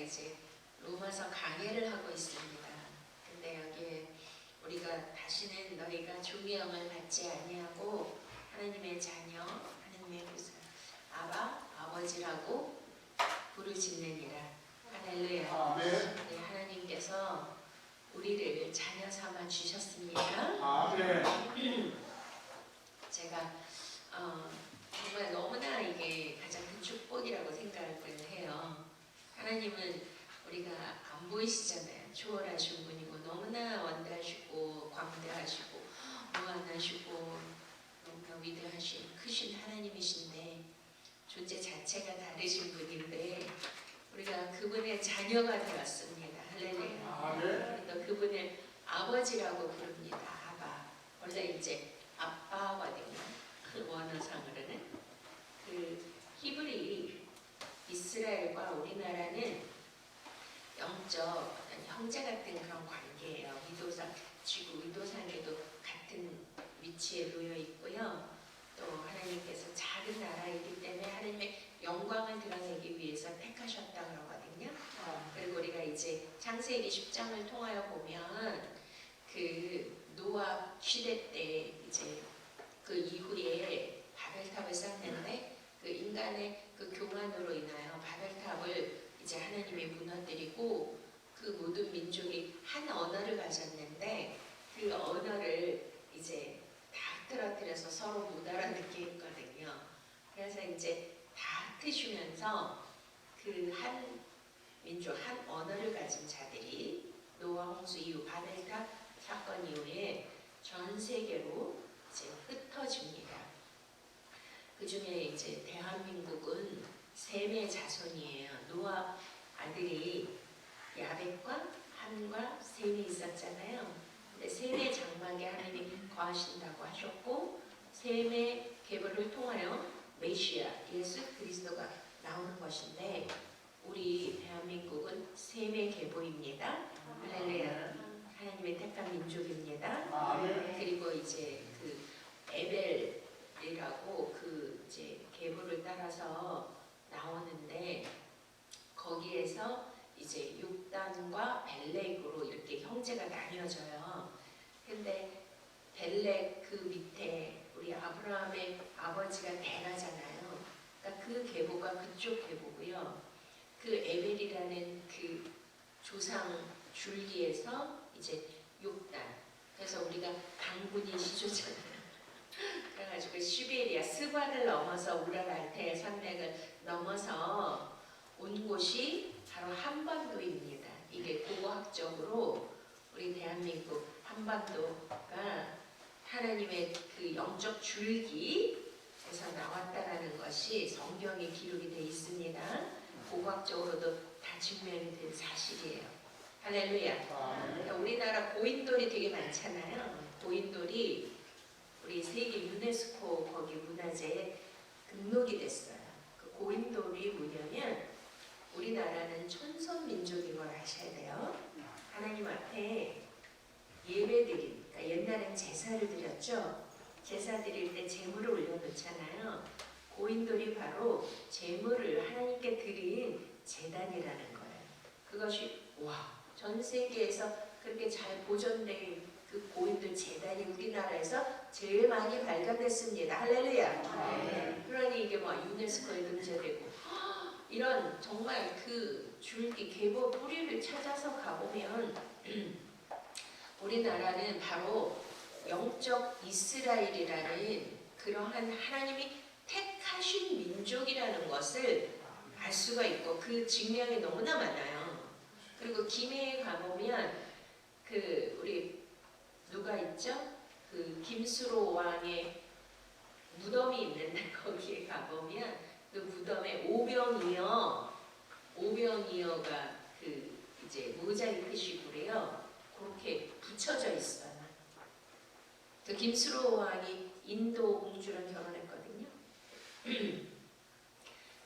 이제 로마서 강해를 하고 있습니다. 근데 여기에 우리가 다시는 너희가 종의형을 받지 아니하고 하나님의 자녀, 하나님의 아바, 아버지라고 부르짖느니라. 할렐루야. 네, 하나님께서 우리를 자녀 삼아 주셨습니다. 제가 정말 너무나 이게 가장 큰 축복이라고 생각을 해요. 하나님은 우리가 안 보이시잖아요. 초월하신 분이고 너무나 원대하시고 광대하시고 무한하시고 너무나 위대하신 크신 하나님이신데 존재 자체가 다르신 분인데 우리가 그분의 자녀가 되었습니다. 할렐루야. 또 그분을 아버지라고 부릅니다. 아바. 원래 이제 아빠거든요. 그 원어상으로는 그 히브리 이스라엘과 우리나라는 영적 어떤 형제 같은 그런 관계예요. 위도상 지구 위도상에도 같은 위치에 놓여 있고요. 또 하나님께서 작은 나라이기 때문에 하나님의 영광을 드러내기 위해서 택하셨다 그러거든요. 그리고 우리가 이제 창세기 10장을 통하여 보면 그 노아 시대 때 이제 그 이후에 바벨탑을 쌓는데 그 인간의 그 교만으로 인하여 바벨탑을 이제 하나님이 무너뜨리고 그 모든 민족이 한 언어를 가졌는데 그 언어를 이제 다 떨어뜨려서 서로 못 알아듣게 했거든요. 그래서 이제 다 흩으시면서 그 한 민족, 한 언어를 가진 자들이 노아 홍수 이후 바벨탑 사건 이후에 전 세계로 이제 흩어집니다. 그 중에 이제 대한민국은 셈의 자손이에요. 노아 아들이 야벳과 함과 셈이 있었잖아요. 근데 셈의 장막에 하나님이 거하신다고 하셨고 셈의 계보를 통하여 메시아 예수 그리스도가 나오는 것인데 우리 대한민국은 셈의 계보입니다. 할렐루야. 하나님의 택한 민족입니다. 그리고 이제 그 에벨이라고 그 이제 계보를 따라서 나오는데 거기에서 이제 육단과 벨렉으로 이렇게 형제가 나뉘어져요. 근데 벨렉 그 밑에 우리 아브라함의 아버지가 데라잖아요. 그러니까 그 계보가 그쪽 계보고요. 그 에벨이라는 그 조상 줄기에서 이제 육단. 그래서 우리가 강군이 시조잖아요. 그래가지고 시베리아 스바를 넘어서 우랄알테 산맥을 넘어서 온 곳이 바로 한반도입니다. 이게 고고학적으로 우리 대한민국 한반도가 하나님의 그 영적 줄기에서 나왔다라는 것이 성경에 기록이 되어 있습니다. 고고학적으로도 다 증명이 된 사실이에요. 할렐루야. 그러니까 우리나라 고인돌이 되게 많잖아요. 고인돌이 우리 세계 유네스코 거기 문화재에 등록이 됐어요. 그 고인돌이 뭐냐면 우리나라는 천선 민족인 걸 아셔야 돼요. 하나님 앞에 예배드림, 그러니까 옛날엔 제사를 드렸죠. 제사 드릴 때 제물을 올려놓잖아요. 고인돌이 바로 제물을 하나님께 드린 제단이라는 거예요. 그것이 전 세계에서 그렇게 잘 보존된 그 고인돌 제단이 우리나라에서 제일 많이 발견됐습니다. 할렐루야. 그러니 이게 뭐 유네스코에 등재되고 이런 정말 그 줄기 계보 뿌리를 찾아서 가보면 우리나라는 바로 영적 이스라엘이라는 그러한 하나님이 택하신 민족이라는 것을 알 수가 있고 그 증명이 너무나 많아요. 그리고 김해에 가보면 그 우리 누가 있죠? 그 김수로 왕의 무덤이 있는데 거기에 가보면 그 무덤에 오병이어가 그 이제 모자이크식으로요 그렇게 붙여져 있어요. 그 김수로 왕이 인도 공주랑 결혼했거든요.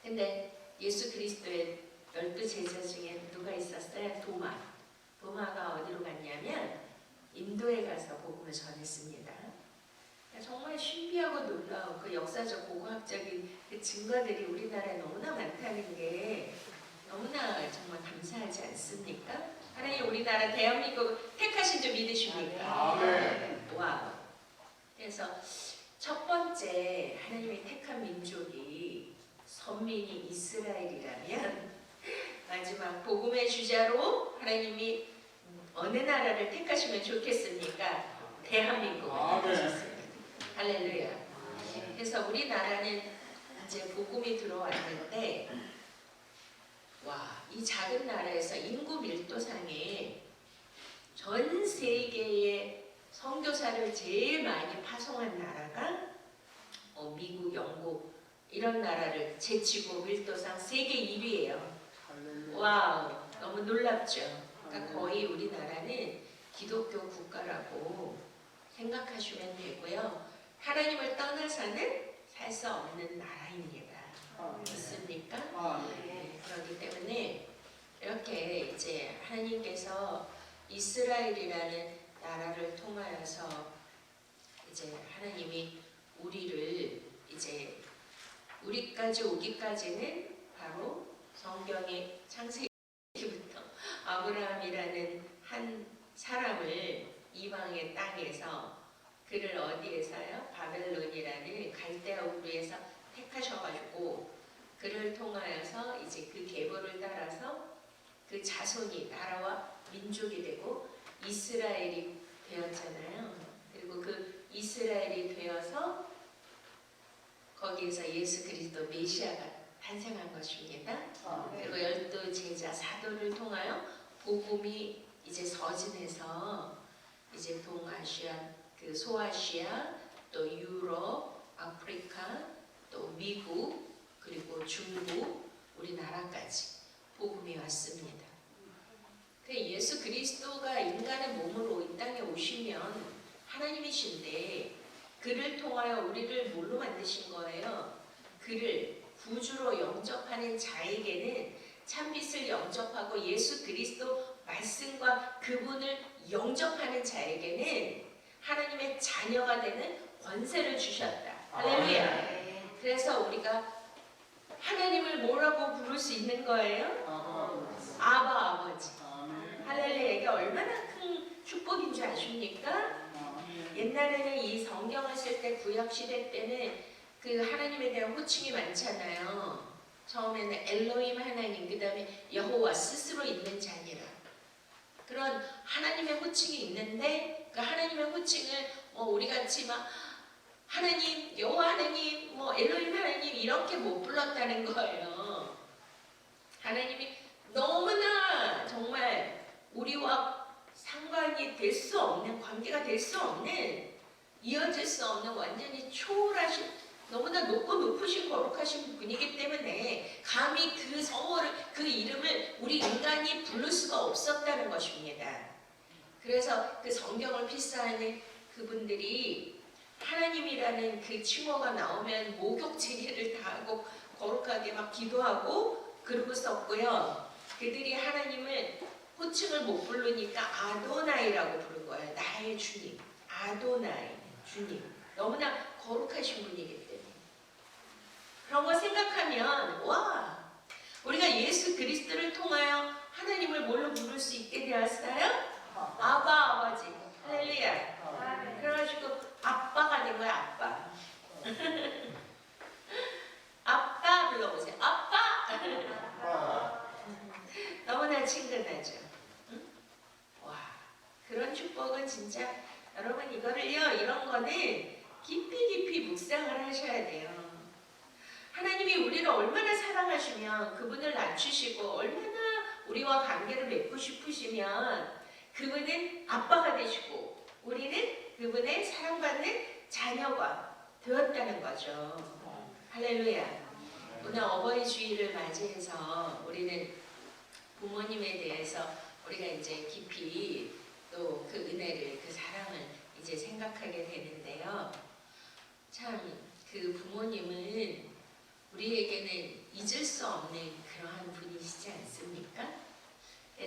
근데 예수 그리스도의 12제자 중에 누가 있었어요? 도마가 어디로 갔냐면 인도에 가서 복음을 전했습니다. 정말 신비하고 놀라운 그 역사적 고고학적인 그 증거들이 우리나라에 너무나 많다는 게 너무나 정말 감사하지 않습니까? 하나님 우리나라 대한민국 택하신 줄 믿으십니까? 아멘. 와우. 그래서 첫 번째 하나님의 택한 민족이 선민이 이스라엘이라면 마지막 복음의 주자로 하나님이 어느 나라를 택하시면 좋겠습니까? 대한민국을 택하셨습니다. 할렐루야. 그래서 우리나라는 이제 복음이 들어왔는데 와, 이 작은 나라에서 인구 밀도상에 전 세계의 선교사를 제일 많이 파송한 나라가 미국, 영국 이런 나라를 제치고 밀도상 세계 1위예요. 와우, 너무 놀랍죠? 그러니까 거의 우리나라는 기독교 국가라고 생각하시면 되고요. 하나님을 떠나서는 살 수 없는 나라입니다. 믿습니까? 네, 그렇기 때문에 이렇게 이제 하나님께서 이스라엘이라는 나라를 통하여서 이제 하나님이 우리를 이제 우리까지 오기까지는 바로 성경의 창세기부터 아브라함이라는 한 사람을 이방의 땅에서 그를 어디에서요? 바벨론이라는 갈대아 우르에서 택하셔가지고 그를 통하여서 이제 그 계보를 따라서 그 자손이 나라와 민족이 되고 이스라엘이 되었잖아요. 그리고 그 이스라엘이 되어서 거기에서 예수 그리스도 메시아가 탄생한 것입니다. 그리고 12 제자 사도를 통하여 복음이 이제 서진해서 이제 동아시아, 그 소아시아, 또 유럽, 아프리카, 또 미국, 그리고 중국, 우리나라까지 복음이 왔습니다. 그 예수 그리스도가 인간의 몸으로 이 땅에 오시면 하나님이신데 그를 통하여 우리를 뭘로 만드신 거예요? 그를 구주로 영접하는 자에게는 참빛을 영접하고 예수 그리스도 말씀과 그분을 영접하는 자에게는 하나님의 자녀가 되는 권세를 주셨다. 할렐루야. 그래서 우리가 하나님을 뭐라고 부를 수 있는 거예요? 아바 아버지. 할렐루야. 이게 얼마나 큰 축복인 줄 아십니까? 옛날에는 이 성경을 쓸 때 구약시대 때는 그 하나님에 대한 호칭이 많잖아요. 처음에는 엘로힘 하나님, 그 다음에 여호와 스스로 있는 자니라. 그런 하나님의 호칭이 있는데 그 하나님의 호칭을 우리 같이 막 하나님, 여호와 하나님, 엘로힘 하나님 이렇게 못 불렀다는 거예요. 하나님이 너무나 정말 우리와 상관이 될 수 없는, 관계가 될 수 없는, 이어질 수 없는 완전히 초월하신, 너무나 높고 높으신 거룩하신 분이기 때문에 감히 그 성호를, 그 이름을 우리 인간이 부를 수가 없었다는 것입니다. 그래서 그 성경을 필사하는 그분들이 하나님이라는 그 칭호가 나오면 목욕 제례를 다 하고 거룩하게 막 기도하고 그러고 썼고요. 그들이 하나님을 호칭을 못 부르니까 아도나이라고 부른 거예요. 나의 주님, 아도나이, 주님. 너무나 거룩하신 분이기 때문에. 그런 거 생각하면 와, 우리가 예수 그리스도를 통하여 하나님을 뭘로 부를 수 있게 되었어요? 아바 아버지. 할렐루야. 그래가지고 아빠가 된 거야. 아빠. 아빠 불러보세요. 아빠. 너무나 친근하죠. 응? 와, 그런 축복은 진짜 여러분 이거를요, 이런 거는 깊이 묵상을 하셔야 돼요. 하나님이 우리를 얼마나 사랑하시면 그분을 낮추시고 얼마나 우리와 관계를 맺고 싶으시면 그분은 아빠가 되시고 우리는 그분의 사랑받는 자녀가 되었다는 거죠. 할렐루야. 오늘 어버이 주일을 맞이해서 우리는 부모님에 대해서 우리가 이제 깊이 또 그 은혜를, 그 사랑을 이제 생각하게 되는데요. 참 그 부모님은 우리에게는 잊을 수 없는 그러한 분이시지 않습니까?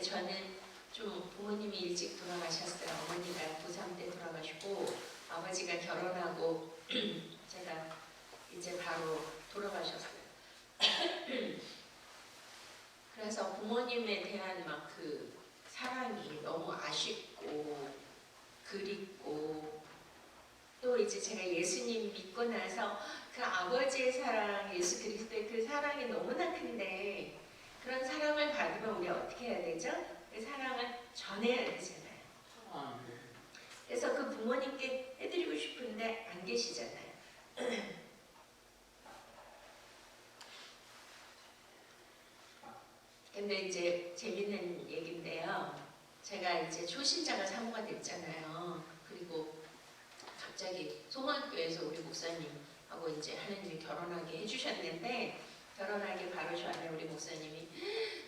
저는 좀 부모님이 일찍 돌아가셨어요. 어머니가 고3 때 돌아가시고 아버지가 결혼하고 제가 이제 바로 돌아가셨어요. 그래서 나서 그 아버지의 사랑, 예수 그리스도의 그 사랑이 너무나 큰데 그런 사랑을 받으면 우리 어떻게 해야 되죠? 그 사랑을 전해야 되잖아요. 그래서 그 부모님께 해드리고 싶은데 안 계시잖아요. 근데 이제 재밌는 얘기인데요. 제가 이제 초신자가 사모가 됐잖아요. 그리고 갑자기 소망교회에서 우리 목사님하고 이제 하느님이 결혼하게 해주셨는데 결혼하기 바로 전에 우리 목사님이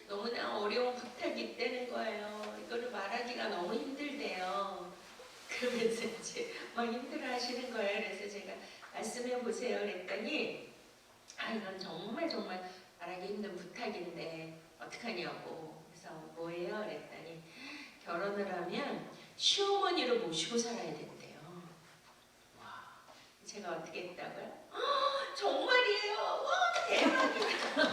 너무나 어려운 부탁이 있다는 거예요. 이거를 말하기가 너무 힘들대요. 그러면서 이제 막 힘들어 하시는 거예요. 그래서 제가 말씀해 보세요 그랬더니 이건 정말 말하기 힘든 부탁인데 어떡하냐고. 그래서 뭐예요? 그랬더니 결혼을 하면 시어머니를 모시고 살아야 된대요. 와, 제가 어떻게 했다고요? 정말이에요? 와, 대박이다.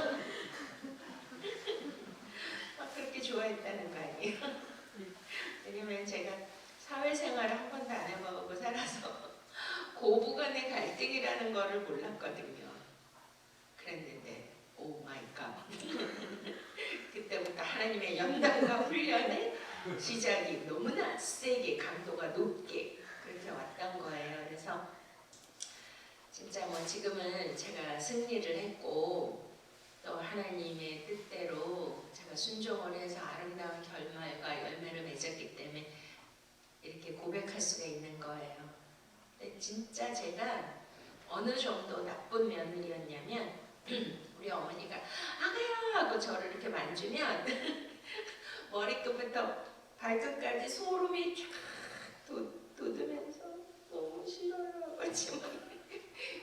막 그렇게 좋아했다는 거 아니에요? 왜냐면 제가 사회생활을 한 번도 안 해보고 살아서 고부간의 갈등이라는 거를 몰랐거든요. 그랬는데 오 마이 갓. 그때부터 하나님의 연단과 훈련의 시작이 너무나 세게 강도가 높게 그렇게 왔던 거예요. 그래서 진짜 뭐 지금은 제가 승리를 했고 또 하나님의 뜻대로 제가 순종을 해서 아름다운 결말과 열매를 맺었기 때문에 이렇게 고백할 수가 있는 거예요. 근데 진짜 제가 어느 정도 나쁜 며느리였냐면 우리 어머니가 아가야 하고 저를 이렇게 만지면 머리끝부터 발끝까지 소름이 쫙 돋으면서 너무 싫어요.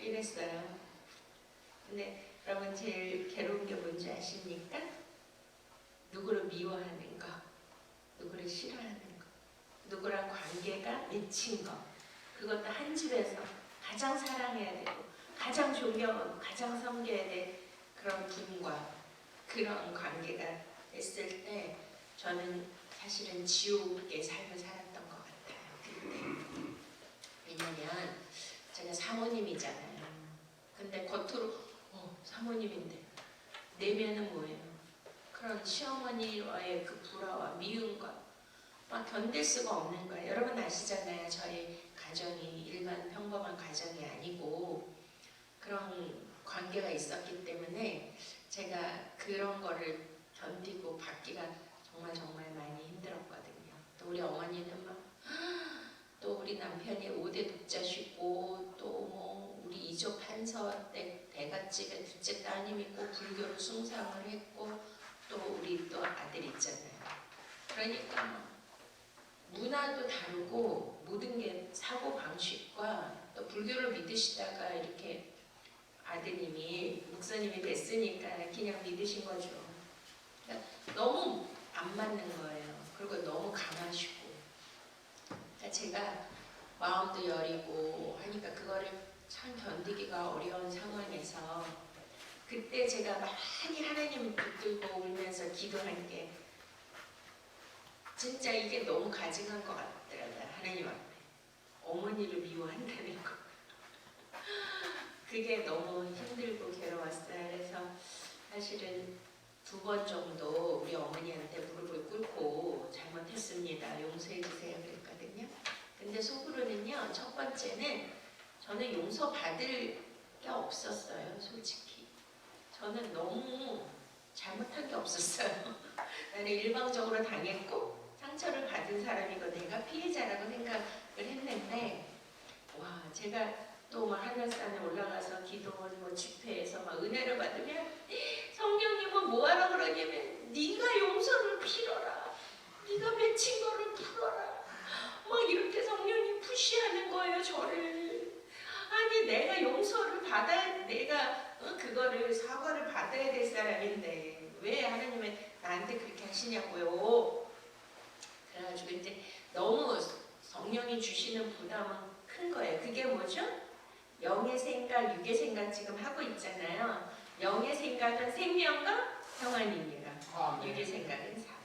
이랬어요. 근데 여러분 제일 괴로운 게 뭔지 아십니까? 누구를 미워하는 거, 누구를 싫어하는 거, 누구랑 관계가 맺힌 거. 그것도 한 집에서 가장 사랑해야 되고 가장 존경하고 가장 섬겨야 될 그런 분과 그런 관계가 됐을 때 저는 사실은 지옥의 삶을 살았던 것 같아요. 왜냐면 제가 사모님이잖아요. 근데 겉으로 사모님인데 내면은 뭐예요? 그런 시어머니와의 그 불화와 미움과 막 견딜 수가 없는 거예요. 여러분 아시잖아요. 저희 가정이 일반 평범한 가정이 아니고 그런 관계가 있었기 때문에 제가 그런 거를 견디고 받기가 정말 많이 힘들었거든요. 또 우리 어머니는 막 또 우리 남편이 5대 독자시고 또 뭐 우리 이조 판서 때 대갓집에 둘째 따님 있고 불교로 숭상을 했고 또 우리 또 아들 있잖아요. 그러니까 문화도 다르고 모든 게 사고 방식과 또 불교를 믿으시다가 이렇게 아드님이 목사님이 됐으니까 그냥 믿으신 거죠. 그러니까 너무 안 맞는 거예요. 그리고 너무 강하시고. 그러니까 제가 마음도 여리고 하니까 그거를 참 견디기가 어려운 상황에서 그때 제가 많이 하나님을 붙들고 울면서 기도한 게 진짜 이게 너무 가증한 것 같더라고요. 하나님 앞에 어머니를 미워한다는 거. 그게 너무 힘들고 괴로웠어요. 그래서 사실은 2번 정도 우리 어머니한테 무릎을 꿇고 잘못했습니다. 용서해 주세요 그랬거든요. 근데 속으로는요. 첫 번째는 저는 용서받을 게 없었어요. 솔직히. 저는 너무 잘못한 게 없었어요. 나는 일방적으로 당했고 상처를 받은 사람이고 내가 피해자라고 생각을 했는데 와 제가 또 막 하늘산에 올라가서 기도원 뭐 집회에서 막 은혜를 받으면 성령님은 뭐하라 그러냐면 네가 용서를 빌어라, 네가 맺힌 거를 풀어라, 막 이렇게 성령님 푸시하는 거예요 저를. 아니 내가 용서를 받아야 내가 그거를 사과를 받아야 될 사람인데 왜 하나님은 나한테 그렇게 하시냐고요. 그래가지고 이제 너무 성령이 주시는 부담은 큰 거예요. 그게 뭐죠? 영의 생각, 육의 생각 지금 하고 있잖아요. 영의 생각은 생명과 평안이니라. 육의 생각은 삶.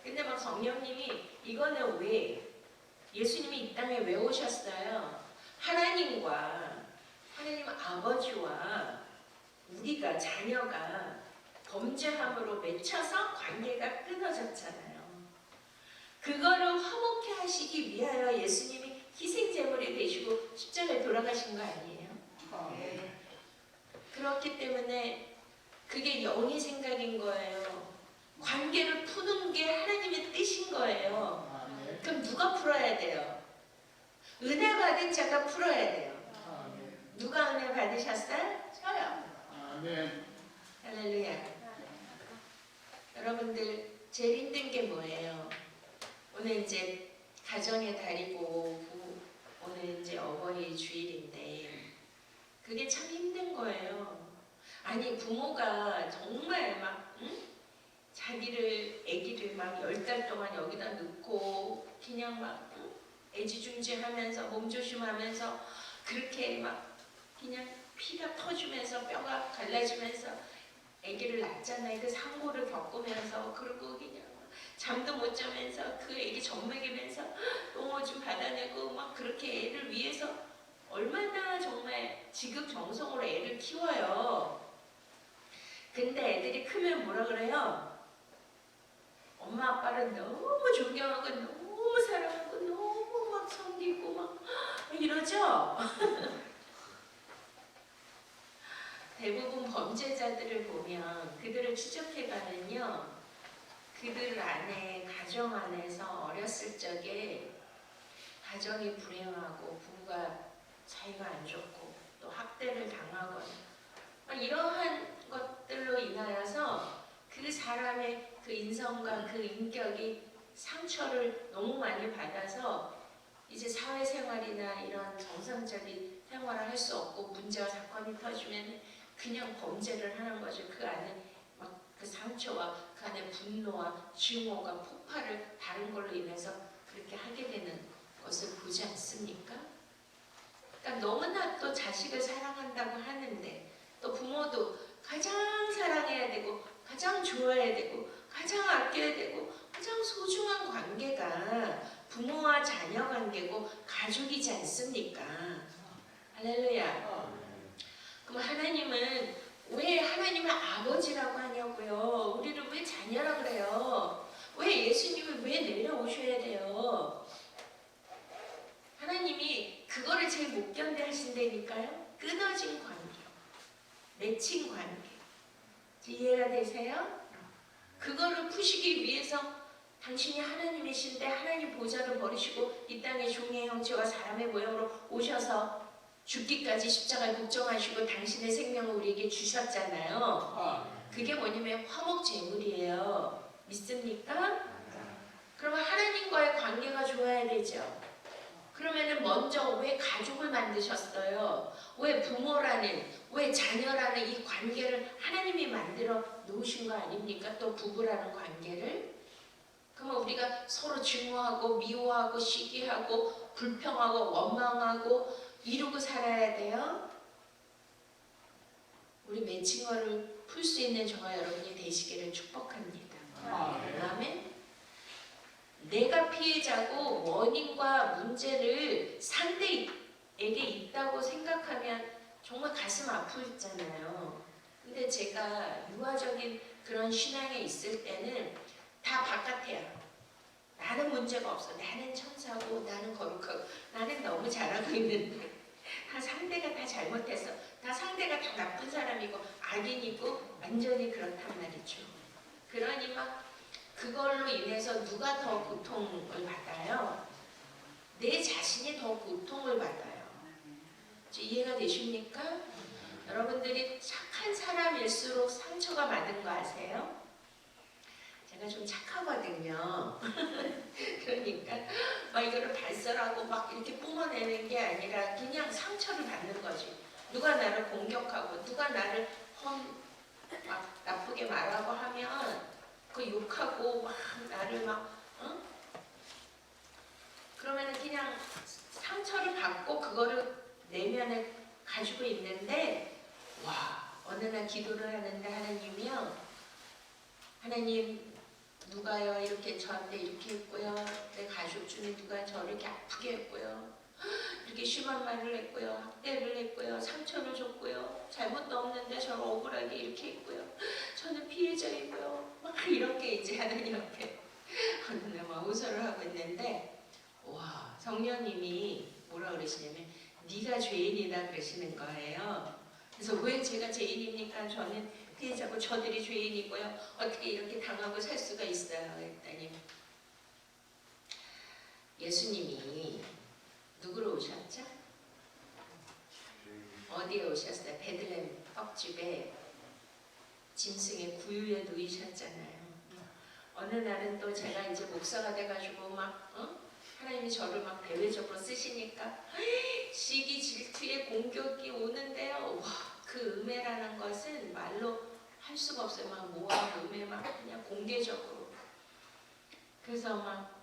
근데 막 성령님이 이거는 왜 예수님이 이 땅에 왜 오셨어요? 하나님과 하나님 아버지와 우리가 자녀가 범죄함으로 맺혀서 관계가 끊어졌잖아요. 그거를 화목케 하시기 위하여 예수님이 희생제물이 되시고 십자가에 돌아가신 거 아니에요? 네. 그렇기 때문에 그게 영의 생각인 거예요. 관계를 푸는 게 하나님의 뜻인 거예요. 그럼 누가 풀어야 돼요? 은혜 받은 자가 풀어야 돼요. 누가 은혜 받으셨어요? 저요. 할렐루야. 여러분들 제일 힘든 게 뭐예요? 오늘 이제 가정의 달이고 오늘 이제 어버이 주일인데 그게 참 힘든 거예요. 아니 부모가 정말 막 자기를 아기를 막 10달 동안 여기다 넣고 그냥 막 애지중지하면서 몸조심하면서 그렇게 막 그냥 피가 터지면서 뼈가 갈라지면서 아기를 낳잖아요. 그 상고를 겪으면서 그리고 그냥 잠도 못 자면서 그 아기 젖먹이면서 똥 오줌 받아내고 막 그렇게 애를 위해서 얼마나 정말 지극정성으로 애를 키워요. 근데 애들이 크면 뭐라 그래요? 엄마 아빠를 너무 존경하고 너무 사랑하고 너무 막 섬기고 막 이러죠? 대부분 범죄자들을 보면 그들을 추적해가면요, 그들 안에 가정 안에서 어렸을 적에 가정이 불행하고 부부가 사이가 안 좋고 또 학대를 당하거나 이러한 것들로 인하여서 그 사람의 그 인성과 그 인격이 상처를 너무 많이 받아서 이제 사회생활이나 이런 정상적인 생활을 할 수 없고 문제와 사건이 터지면 그냥 범죄를 하는 거죠. 그 안에 막 그 상처와 그 안에 분노와 증오가 폭발을 다른 걸로 인해서 그렇게 하게 되는 것을 보지 않습니까? 그러니까 너무나 또 자식을 사랑한다고 하는데 또 부모도 가장 사랑해야 되고 가장 좋아해야 되고 가장 아껴야 되고 가장 소중한 관계가 부모와 자녀 관계고 가족이지 않습니까? 할렐루야. 그럼 하나님은 왜 하나님을 아버지라고 하냐고요? 우리를 왜 자녀라 그래요? 왜 예수님을 왜 내려오셔야 돼요? 하나님이 그거를 제일 못 견뎌 하신다니까요. 끊어진 관계, 맺힌 관계. 이해가 되세요? 그거를 푸시기 위해서 당신이 하나님이신데 하나님 보좌를 버리시고 이 땅에 종의 형체와 사람의 모양으로 오셔서 죽기까지 십자가에 복종하시고 당신의 생명을 우리에게 주셨잖아요. 그게 뭐냐면 화목제물이에요. 믿습니까? 그러면 하나님과의 관계가 좋아야 되죠. 그러면은 먼저 왜 가족을 만드셨어요? 왜 부모라는, 왜 자녀라는 이 관계를 하나님이 만들어 놓으신 거 아닙니까? 또 부부라는 관계를. 그러면 우리가 서로 증오하고 미워하고 시기하고 불평하고 원망하고 이루고 살아야 돼요. 우리 맺힌 거를 풀 수 있는 저와 여러분이 되시기를 축복합니다. 아멘. 내가 피해자고 원인과 문제를 상대에게 있다고 생각하면 정말 가슴 아프잖아요. 근데 제가 유아적인 그런 신앙에 있을 때는 다 바깥이야. 나는 문제가 없어. 나는 천사고 나는 거룩하고 나는 너무 잘하고 있는데 다 상대가 다 잘못했어. 다 상대가 다 나쁜 사람이고 악인이고 완전히 그렇단 말이죠. 그러니 막 그걸로 인해서 누가 더 고통을 받아요? 내 자신이 더 고통을 받아요. 이해가 되십니까? 여러분들이 착한 사람일수록 상처가 많은 거 아세요? 제가 좀 착하거든요. 그러니까 막 이거를 발설하고 막 이렇게 뿜어내는 게 아니라 그냥 상처를 받는 거지. 누가 나를 공격하고 누가 나를 막 나쁘게 말하고 하면 그 욕하고 막 나를 막 그러면 그냥 상처를 받고 그거를 내면에 가지고 있는데 와 어느 날 기도를 하는데 하나님이요 하나님 누가요 이렇게 저한테 이렇게 했고요 내 가족 중에 누가 저를 이렇게 아프게 했고요 그렇게 심한 말을 했고요. 학대를 했고요. 상처를 줬고요. 잘못도 없는데 저를 억울하게 이렇게 했고요. 저는 피해자이고요. 막 이렇게 이제 하나님 앞에 어느 날 막 호소를 하고 있는데, 와, 성령님이 뭐라 그러시냐면 네가 죄인이다 그러시는 거예요. 그래서 왜 제가 죄인입니까? 저는 피해자고 저들이 죄인이고요. 어떻게 이렇게 당하고 살 수가 있어요? 했더니 예수님이 누구로 오셨죠? 어디에 오셨어요? 베들레헴 떡집에 짐승의 구유에 누이셨잖아요. 어느 날은 또 제가 이제 목사가 돼가지고 막 하나님이 저를 막 대외적으로 쓰시니까 시기 질투의 공격이 오는데요. 와, 그 음해라는 것은 말로 할 수가 없어요. 막 모압 음해 막 그냥 공개적으로. 그래서 막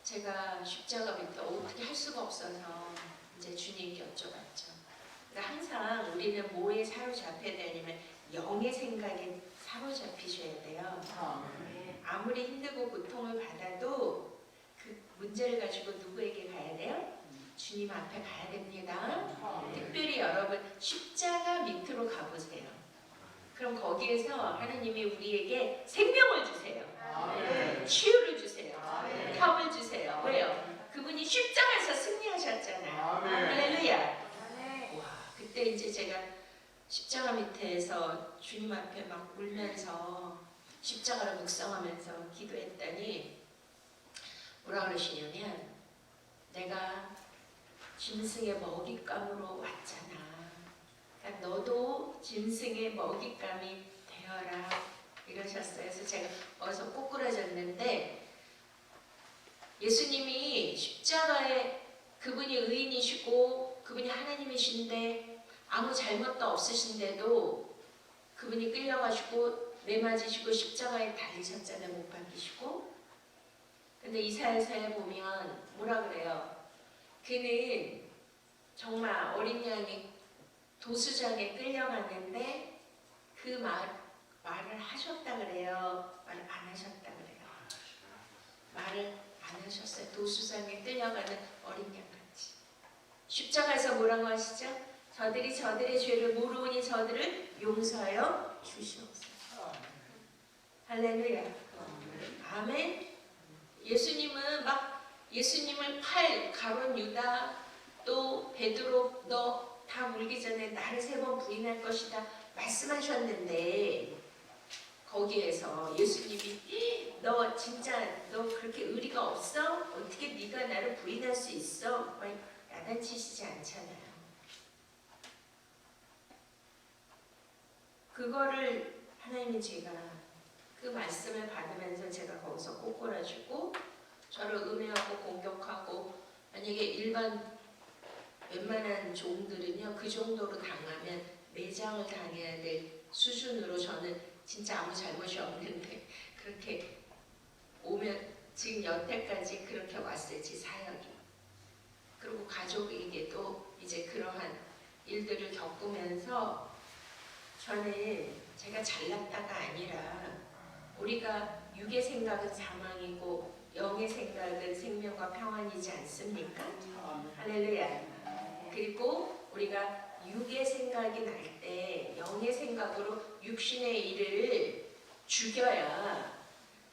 제가 십자가 밑에 어떻게 할 수가 없어서 이제 주님께 여쭤봤죠. 그러니까 항상 우리는 뭐에 사로잡혀야 되냐면 영의 생각에 사로잡히셔야 돼요. 아무리 힘들고 고통을 받아도 그 문제를 가지고 누구에게 가야 돼요? 주님 앞에 가야 됩니다. 특별히 여러분 십자가 밑으로 가보세요. 그럼 거기에서 하나님이 우리에게 생명을 주세요. 치유를 주세요. 힘을 주세요. 왜요? 그분이 십자가에서 승리하셨잖아요. 할렐루야. 와, 그때 이제 제가 십자가 밑에서 주님 앞에 막 울면서 십자가를 묵상하면서 기도했더니 뭐라 그러시냐면 내가 짐승의 먹잇감으로 왔잖아. 그러니까 너도 짐승의 먹잇감이 되어라 이러셨어요. 그래서 제가 어디서 꼬꾸라졌는데 예수님이 십자가에 그분이 의인이시고 그분이 하나님이신데 아무 잘못도 없으신데도 그분이 끌려가시고 매맞으시고 십자가에 달리셨잖아요. 못 박히시고. 근데 이사야서에 보면 뭐라 그래요? 그는 정말 어린 양이 도수장에 끌려갔는데 그 말을 하셨다 그래요. 말을 안 하셨다 그래요. 말을 안 하셨어요. 도수장에 끌려가는 어린 양같이. 십자가에서 뭐라고 하시죠? 저들이 저들의 죄를 모르니 저들을 용서하여 주시옵소서. 할렐루야. 아멘. 예수님은 막 예수님을 팔 가룟 유다 또 베드로 너 다 물기 전에 나를 3번 부인할 것이다 말씀하셨는데 거기에서 예수님이 너 진짜 너 그렇게 의리가 없어? 어떻게 네가 나를 부인할 수 있어? 막 야단치시지 않잖아요. 그거를 하나님이 제가 그 말씀을 받으면서 제가 거기서 꼬꾸라지고 저를 음해하고 공격하고 만약에 일반 웬만한 종들은요 그 정도로 당하면 매장을 당해야 될 수준으로 저는 진짜 아무 잘못이 없는데 그렇게 오면 지금 여태까지 그렇게 왔을지 사역이 그리고 가족에게도 이제 그러한 일들을 겪으면서 저는 제가 잘났다가 아니라 우리가 육의 생각은 사망이고 영의 생각은 생명과 평안이지 않습니까? 할렐루야. 그리고 우리가 육의 생각이 날 때 영의 생각으로 육신의 일을 죽여야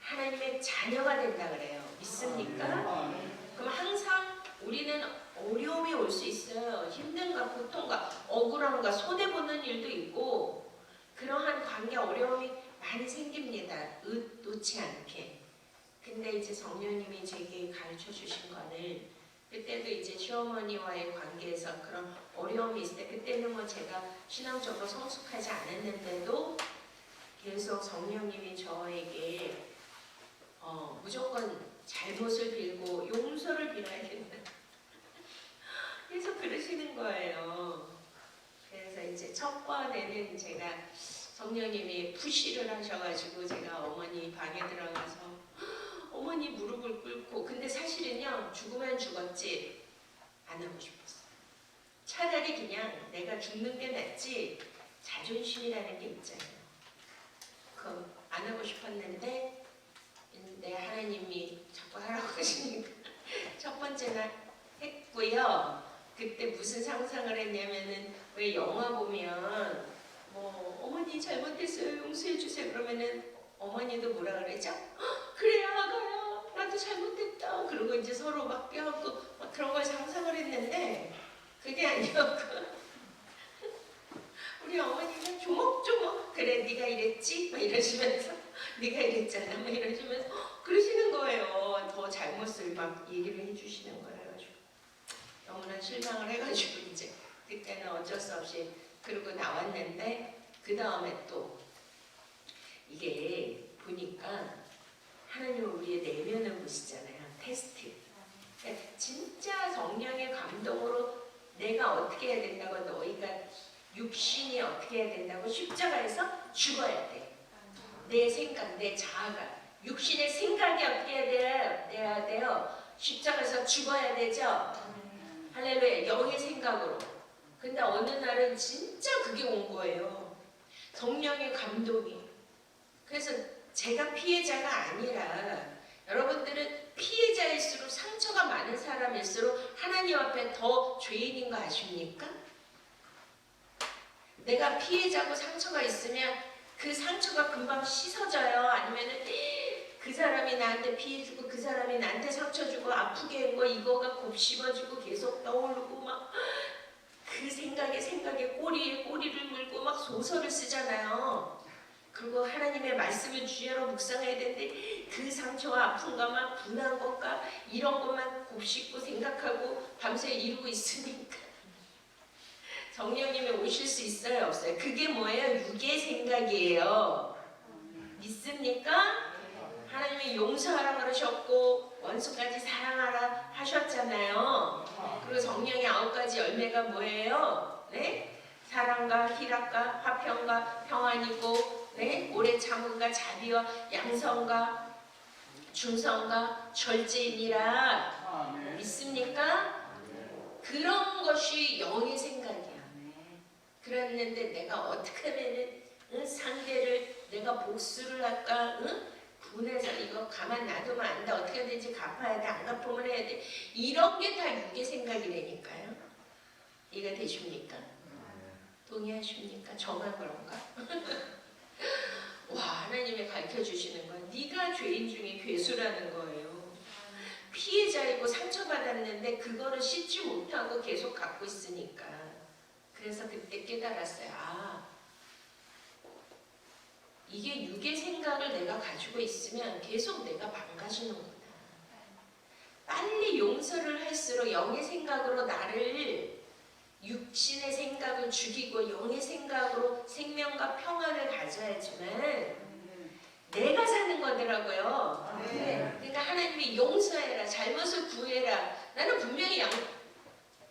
하나님의 자녀가 된다 그래요. 믿습니까? 그럼 항상 우리는 어려움이 올 수 있어요. 힘든가 고통과 억울함과 손해보는 일도 있고 그러한 관계 어려움이 많이 생깁니다. 의도치 않게. 근데 이제 성령님이 제게 가르쳐 주신 거는 그때도 이제 시어머니와의 관계에서 그런 어려움이 있을 때 그때는 뭐 제가 신앙적으로 성숙하지 않았는데도 계속 성령님이 저에게 무조건 잘못을 빌고 용서를 빌어야 된다. 계속 그러시는 거예요. 그래서 이제 첫 번에는 제가 성령님이 푸시를 하셔가지고 제가 어머니 방에 들어가서 어머니 무릎을 꿇고 근데 사실은요 죽으면 죽었지 안 하고 싶었어. 차라리 그냥 내가 죽는 게 낫지 자존심이라는 게 있잖아요. 그거 안 하고 싶었는데 내 하나님이 자꾸 하라고 하시니까 첫 번째는 했고요. 그때 무슨 상상을 했냐면은 왜 영화 보면 뭐 어머니 잘못했어요 용서해 주세요 그러면은 어머니도 뭐라 그러죠? 그래 아가야 나도 잘못했다 그러고 이제 서로 막 껴안고 막 그런 걸 상상을 했는데 그게 아니었고 우리 어머니는 조목조목 그래 네가 이랬지? 막 이러시면서 네가 이랬잖아 막 이러시면서 그러시는 거예요. 더 잘못을 막 얘기를 해주시는 거예요. 너무나 실망을 해가지고 이제 그때는 어쩔 수 없이 그러고 나왔는데 그 다음에 또 이게 보니까 하나님은 우리의 내면을 보시잖아요. 테스트. 그러니까 진짜 성령의 감동으로 내가 어떻게 해야 된다고 너희가 육신이 어떻게 해야 된다고 십자가에서 죽어야 돼. 내 생각, 내 자아가 육신의 생각이 어떻게 해야 돼요? 십자가에서 죽어야 되죠. 할렐루야. 영의 생각으로. 근데 어느 날은 진짜 그게 온 거예요. 성령의 감동이. 그래서 제가 피해자가 아니라 여러분들은 피해자일수록 상처가 많은 사람일수록 하나님 앞에 더 죄인인 거 아십니까? 내가 피해자고 상처가 있으면 그 상처가 금방 씻어져요. 아니면은 그 사람이 나한테 피해주고 그 사람이 나한테 상처 주고 아프게 한 거 이거가 곱씹어지고 계속 떠오르고 막 그 생각에 꼬리에 꼬리를 물고 막 소설을 쓰잖아요. 그리고 하나님의 말씀을 주야로 묵상해야 되는데 그 상처와 아픔과 막 분한 것과 이런 것만 곱씹고 생각하고 밤새 이루고 있으니까 성령님이 오실 수 있어요 없어요? 그게 뭐예요? 육의 생각이에요. 믿습니까? 하나님이 용서하라 그러셨고 원수까지 사랑하라 하셨잖아요. 그리고 성령의 9가지 열매가 뭐예요? 네? 사랑과 희락과 화평과 평안이고 네? 오래 참음과 자비와 양성과 중성과 절제이니라. 믿습니까? 그런 것이 영의 생각이야. 그랬는데 내가 어떻게 하면은 상대를 내가 복수를 할까? 분해서 이거 가만 놔두면 안 돼. 어떻게 하든지 갚아야 돼. 안 갚으면 해야 돼. 이런 게 다 육의 생각이라니까요. 이해가 되십니까? 동의하십니까? 저만 그런가? 와, 하나님이 가르쳐주시는 건 네가 죄인 중에 괴수라는 거예요. 피해자이고 상처받았는데 그거를 씻지 못하고 계속 갖고 있으니까. 그래서 그때 깨달았어요. 아, 이게 육의 생각을 내가 가지고 있으면 계속 내가 망가지는구나. 빨리 용서를 할수록 영의 생각으로 나를 육신의 생각을 죽이고 영의 생각으로 생명과 평안을 가져야지만 내가 사는 거더라고요. 네. 그러니까 하나님이 용서해라, 잘못을 구해라. 나는 분명히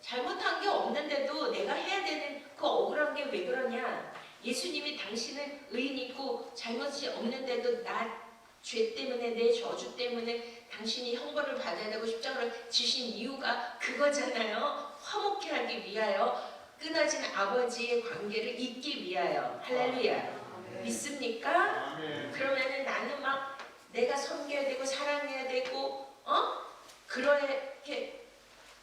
잘못한 게 없는데도 내가 해야 되는 그 억울한 게 왜 그러냐? 예수님이 당신은 의인이고 잘못이 없는데도 나 죄 때문에 내 저주 때문에 당신이 형벌을 받아야 되고 십자가를 지신 이유가 그거잖아요. 화목케 하기 위하여 끊어진 아버지의 관계를 잇기 위하여. 할렐루야. 믿습니까? 그러면은 나는 막 내가 섬겨야 되고 사랑해야 되고 그렇게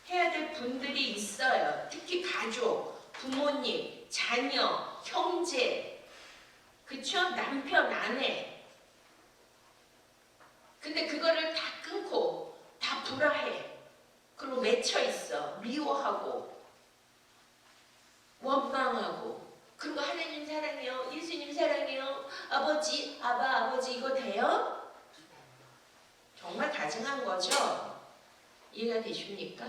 해야 될 분들이 있어요. 특히 가족, 부모님, 자녀, 형제, 그쵸? 남편, 아내. 근데 그거를 다 끊고 다 불화해. 그리고 맺혀 있어. 미워하고 원망하고. 그리고 하나님 사랑해요. 예수님 사랑해요. 아버지, 아버지 이거 돼요? 정말 가증한 거죠? 이해가 되십니까?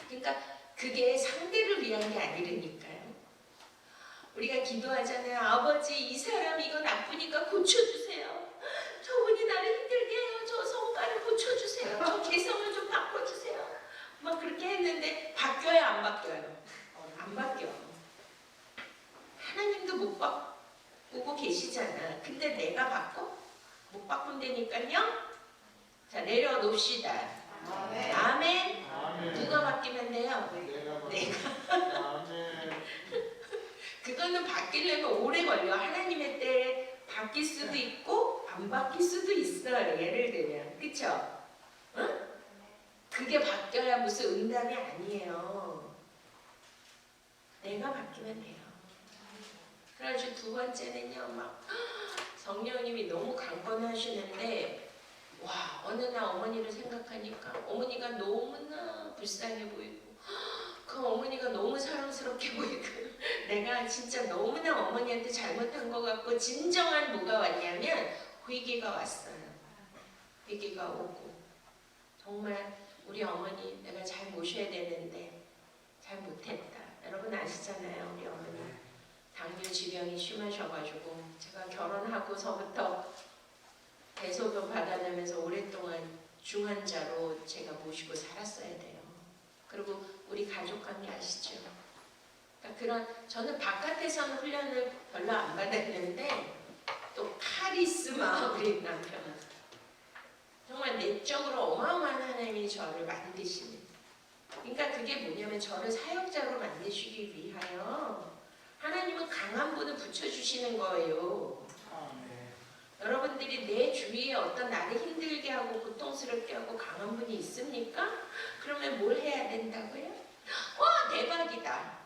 그러니까 그게 상대를 위한 게 아니라니까요. 우리가 기도하잖아요. 아버지 이 사람 이거 나쁘니까 고쳐주세요. 저분이 나를 힘들게 해요. 저 성과를 고쳐주세요. 저 개성을 좀 바꿔주세요. 막 그렇게 했는데 바뀌어요? 안 바뀌어요? 안 바뀌어. 하나님도 못 바꾸고 계시잖아. 근데 내가 바꿔? 못 바꾼다니까요. 자, 내려놓읍시다. 아멘. 아멘. 아멘. 누가 바뀌면 돼요? 내가. 그거는 바뀌려면 오래 걸려. 하나님의 때에 바뀔 수도 있고 안 바뀔 수도 있어요. 예를 들면. 그쵸? 응? 그게 바뀌어야 무슨 응답이 아니에요. 내가 바뀌면 돼요. 그래가지고 두 번째는요, 막 성령님이 너무 강권하시는데, 와, 어느 날 어머니를 생각하니까 어머니가 너무나 불쌍해 보이고, 그 어머니가 너무 사랑스럽게 보이고, 내가 진짜 너무나 어머니한테 잘못한 것 같고, 진정한 뭐가 왔냐면 위기가 왔어요. 위기가 오고, 정말 우리 어머니 내가 잘 모셔야 되는데 잘 못했다. 여러분 아시잖아요, 우리 어머니 당뇨 지병이 심하셔가지고 제가 결혼하고서부터 대소변 받아내면서 오랫동안 중환자로 제가 모시고 살았어야 돼요. 그리고 우리 가족 관계 아시죠? 그러니까 그런, 저는 바깥에서는 훈련을 별로 안 받았는데 또 카리스마, 우리 남편은 정말 내적으로 어마어마한 하나님이 저를 만드시는, 그러니까 그게 뭐냐면 저를 사역자로 만드시기 위하여 하나님은 강한 분을 붙여주시는 거예요. 여러분들이 내 주위에 어떤 나를 힘들게 하고 고통스럽게 하고 강한 분이 있습니까? 그러면 뭘 해야 된다고요? 와, 대박이다.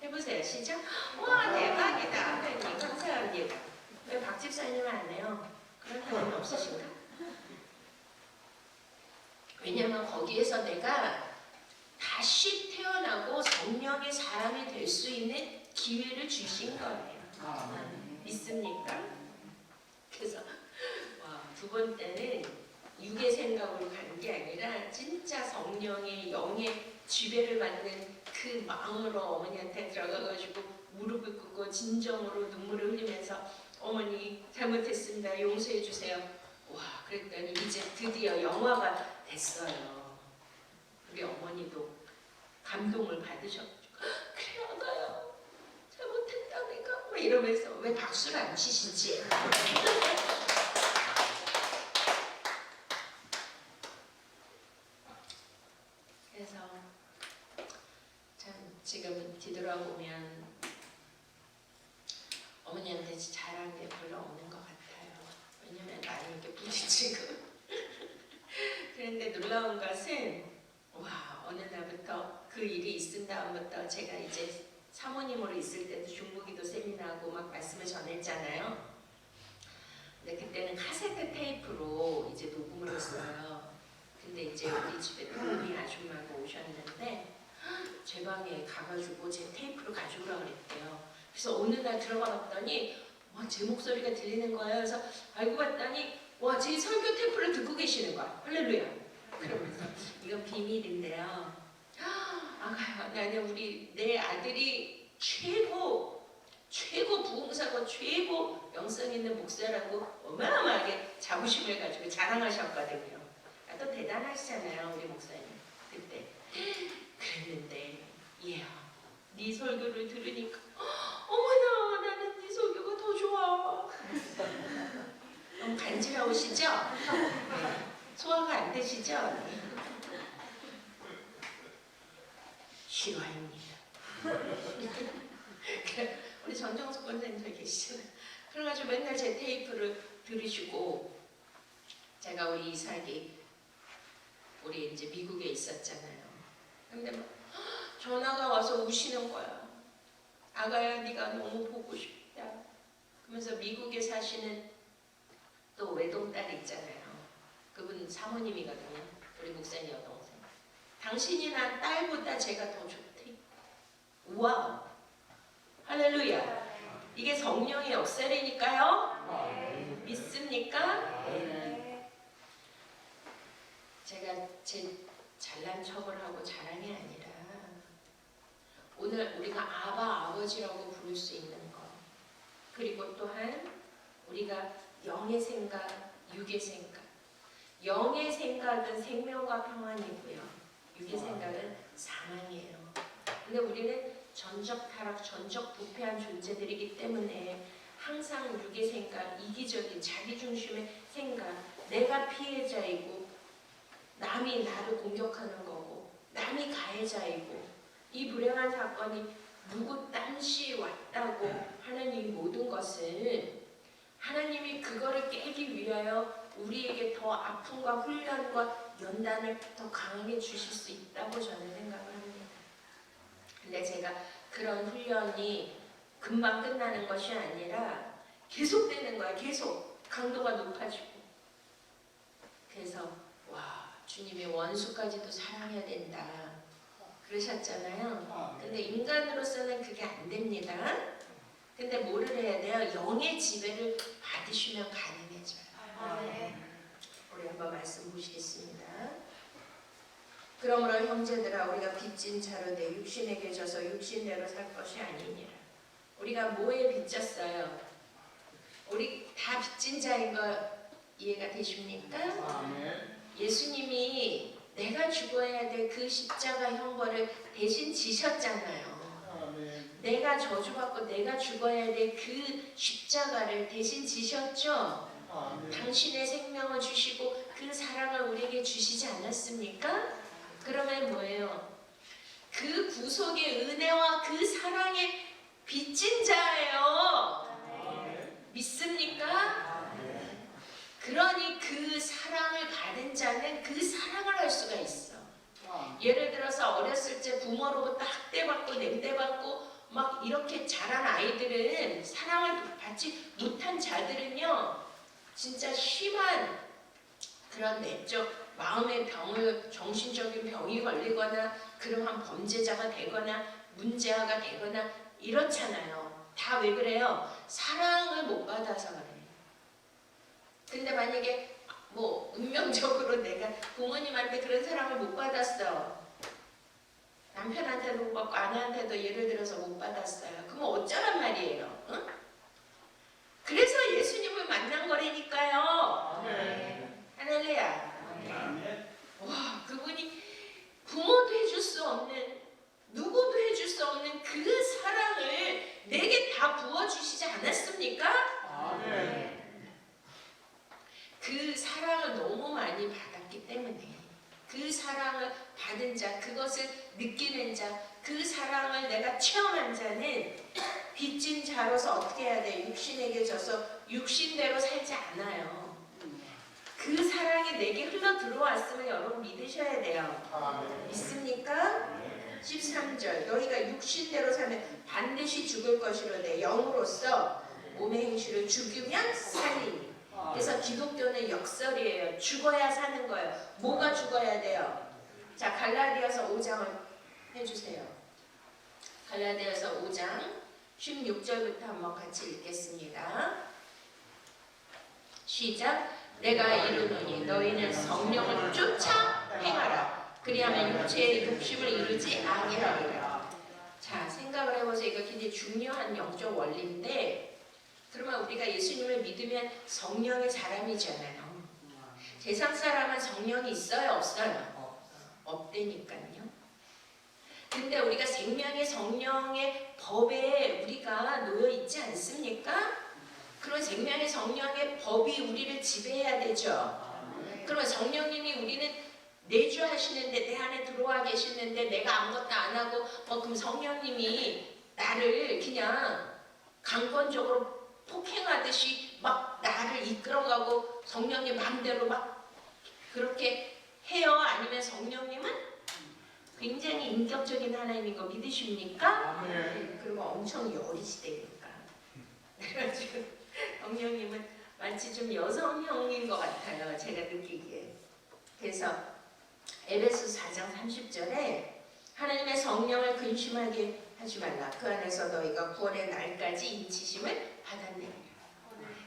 해보세요. 시작. 와, 대박이다. 하나님 감사합니다. 왜 박 집사님은 안 해요? 그런 하나님 없으신가? 왜냐면 거기에서 내가 다시 태어나고 성령의 사람이 될 수 있는 기회를 주신 거예요. 믿습니까? 그래서 두 번째는 육의 생각으로 가는 게 아니라 진짜 성령의 영의 지배를 받는 그 마음으로 어머니한테 들어가가지고 무릎을 꿇고 진정으로 눈물을 흘리면서 어머니 잘못했습니다. 용서해 주세요. 와, 그랬더니 이제 드디어 영화가 됐어요. 우리 어머니도 감동을 받으셨죠. 그래, 아가야 잘못했다니까 막 이러면서 왜 박수를 안 치시지? 그래서 참 지금 뒤돌아보면 어머니한테 잘한 게 별로 없는 것 같아요. 왜냐면 나는 이렇게 부딪히고 그런데 놀라운 것은 어느 날부터 그 일이 있은 다음부터 제가 이제 사모님으로 있을 때도 중보기도 세미나하고 막 말씀을 전했잖아요. 근데 그때는 카세트 테이프로 이제 녹음을 했어요. 근데 이제 우리 집에 도우미 아줌마가 오셨는데 제 방에 가가지고 제 테이프를 가져오라 그랬대요. 그래서 어느 날 들어가 봤더니 제 목소리가 들리는 거예요. 그래서 알고 봤더니 제 설교 테이프를 듣고 계시는 거야. 할렐루야. 그러면서 이건 비밀인데요. 나는 내 아들이 최고 부흥사고 최고 영성 있는 목사라고 어마어마하게 자부심을 가지고 자랑하셨거든요. 또 대단하시잖아요, 우리 목사님. 그때 그랬는데 네 설교를 들으니까 어머나 나는 네 설교가 더 좋아. 너무 간지러우시죠? 소화가 안 되시죠? 실화입니다. 우리 전정숙 권사님 저기 계시잖아요. 그래가지고 맨날 제 테이프를 들으시고 제가 우리 이삭이 우리 이제 미국에 있었잖아요. 근데 막 전화가 와서 우시는 거야. 아가야 네가 너무 보고 싶다. 그러면서 미국에 사시는 또 외동딸 있잖아요. 그분 사모님이거든요. 우리 목사님 여동생. 당신이 난 딸보다 제가 더 좋대. 우와. 할렐루야. 이게 성령의 역사라니까요. 믿습니까? 제가 제 잘난 척을 하고 자랑이 아니라 오늘 우리가 아버지라고 부를 수 있는 것, 그리고 또한 우리가 영의 생각, 육의 생각. 영의 생각은 생명과 평안이고요. 육의 생각은 사망이에요. 근데 우리는 전적 타락, 전적 부패한 존재들이기 때문에 항상 육의 생각, 이기적인 자기중심의 생각, 내가 피해자이고 남이 나를 공격하는 거고 남이 가해자이고 이 불행한 사건이 누구 딴시 왔다고 하는 이 모든 것을 하나님이 그거를 깨기 위하여 우리에게 더 아픔과 훈련과 연단을 더 강하게 주실 수 있다고 저는 생각을 합니다. 근데 제가 그런 훈련이 금방 끝나는 것이 아니라 계속되는 거야. 계속 강도가 높아지고. 그래서 와, 주님이 원수까지도 사랑해야 된다 그러셨잖아요. 근데 인간으로서는 그게 안 됩니다. 근데 뭐를 해야 돼요? 영의 지배를 받으시면 가능해져요. 우리 한번 말씀 보시겠습니다. 그러므로 형제들아, 우리가 빚진 자로 내 육신에게 져서 육신대로 살 것이 아니니라. 우리가 뭐에 빚졌어요? 우리 다 빚진 자인 거 이해가 되십니까? 예수님이 내가 죽어야 될 그 십자가 형벌을 대신 지셨잖아요. 내가 저주받고 내가 죽어야 될 그 십자가를 대신 지셨죠? 당신의 생명을 주시고 그 사랑을 우리에게 주시지 않았습니까? 그러면 뭐예요? 그 구속의 은혜와 그 사랑에 빚진 자예요. 믿습니까? 그러니 그 사랑을 받은 자는 그 사랑을 할 수가 있어. 예를 들어서 어렸을 때 부모로부터 학대받고 냄대받고 막 이렇게 자란 아이들은, 사랑을 받지 못한 자들은요, 진짜 심한 그런 내적 마음의 병을, 정신적인 병이 걸리거나 그러한 범죄자가 되거나 문제아가 되거나 이렇잖아요. 다 왜 그래요? 사랑을 못 받아서 그래요. 근데 만약에 뭐 운명적으로 내가 부모님한테 그런 사랑을 못 받았어, 남편한테도 못 받고 아내한테도 예를 들어서 못 받았어요. 그럼 어쩌란 말이에요? 응? 그래서 예수님을 만난 거라니까요. 할렐루야. 와, 그분이 부모도 해줄 수 없는, 누구도 해줄 수 없는 그 사랑을 내게 다 부어주시지 않았습니까? 그 사랑을 너무 많이 받았기 때문에, 그 사랑을 받은 자, 그것을 느끼는 자, 그 사랑을 내가 체험한 자는 빚진 자로서 어떻게 해야 돼? 육신에게 져서 육신대로 살지 않아요. 그 사랑이 내게 흘러 들어왔음을 여러분 믿으셔야 돼요. 믿습니까? 13절, 너희가 육신대로 살면 반드시 죽을 것이로되 영으로서 몸의 행실을 죽이면 살리니. 그래서 기독교는 역설이에요. 죽어야 사는 거예요. 뭐가 죽어야 돼요? 자, 갈라디아서 5장을 해주세요. 갈라디아서 5장 16절부터 한번 같이 읽겠습니다. 시작. 내가 이르노니 너희는 성령을 쫓아 행하라. 그리하면 육체의 욕심을 이루지 아니하리라. 자, 생각을 해보세요. 이거 굉장히 중요한 영적 원리인데, 그러면 우리가 예수님을 믿으면 성령의 사람이잖아요. 세상 사람은 성령이 있어요? 없어요? 없다니까요. 근데 우리가 생명의 성령의 법에 우리가 놓여 있지 않습니까? 그런 생명의 성령의 법이 우리를 지배해야 되죠. 그러면 성령님이 우리는 내주하시는데, 내 안에 들어와 계시는데 내가 아무것도 안 하고 그럼 성령님이 나를 그냥 강권적으로 폭행하듯이 막 나를 이끌어가고 성령님 마음대로 막 그렇게 해요? 아니면 성령님은 굉장히 인격적인 하나님인 거 믿으십니까? 그리고 엄청 여리시대니까. 그래가지고 성령님은 마치 좀 여성형인 것 같아요, 제가 느끼기에. 그래서 에베소 4장 30절에 하나님의 성령을 근심하게 하지 말라. 그 안에서 너희가 구원의 날까지 인치심을 받았느니라.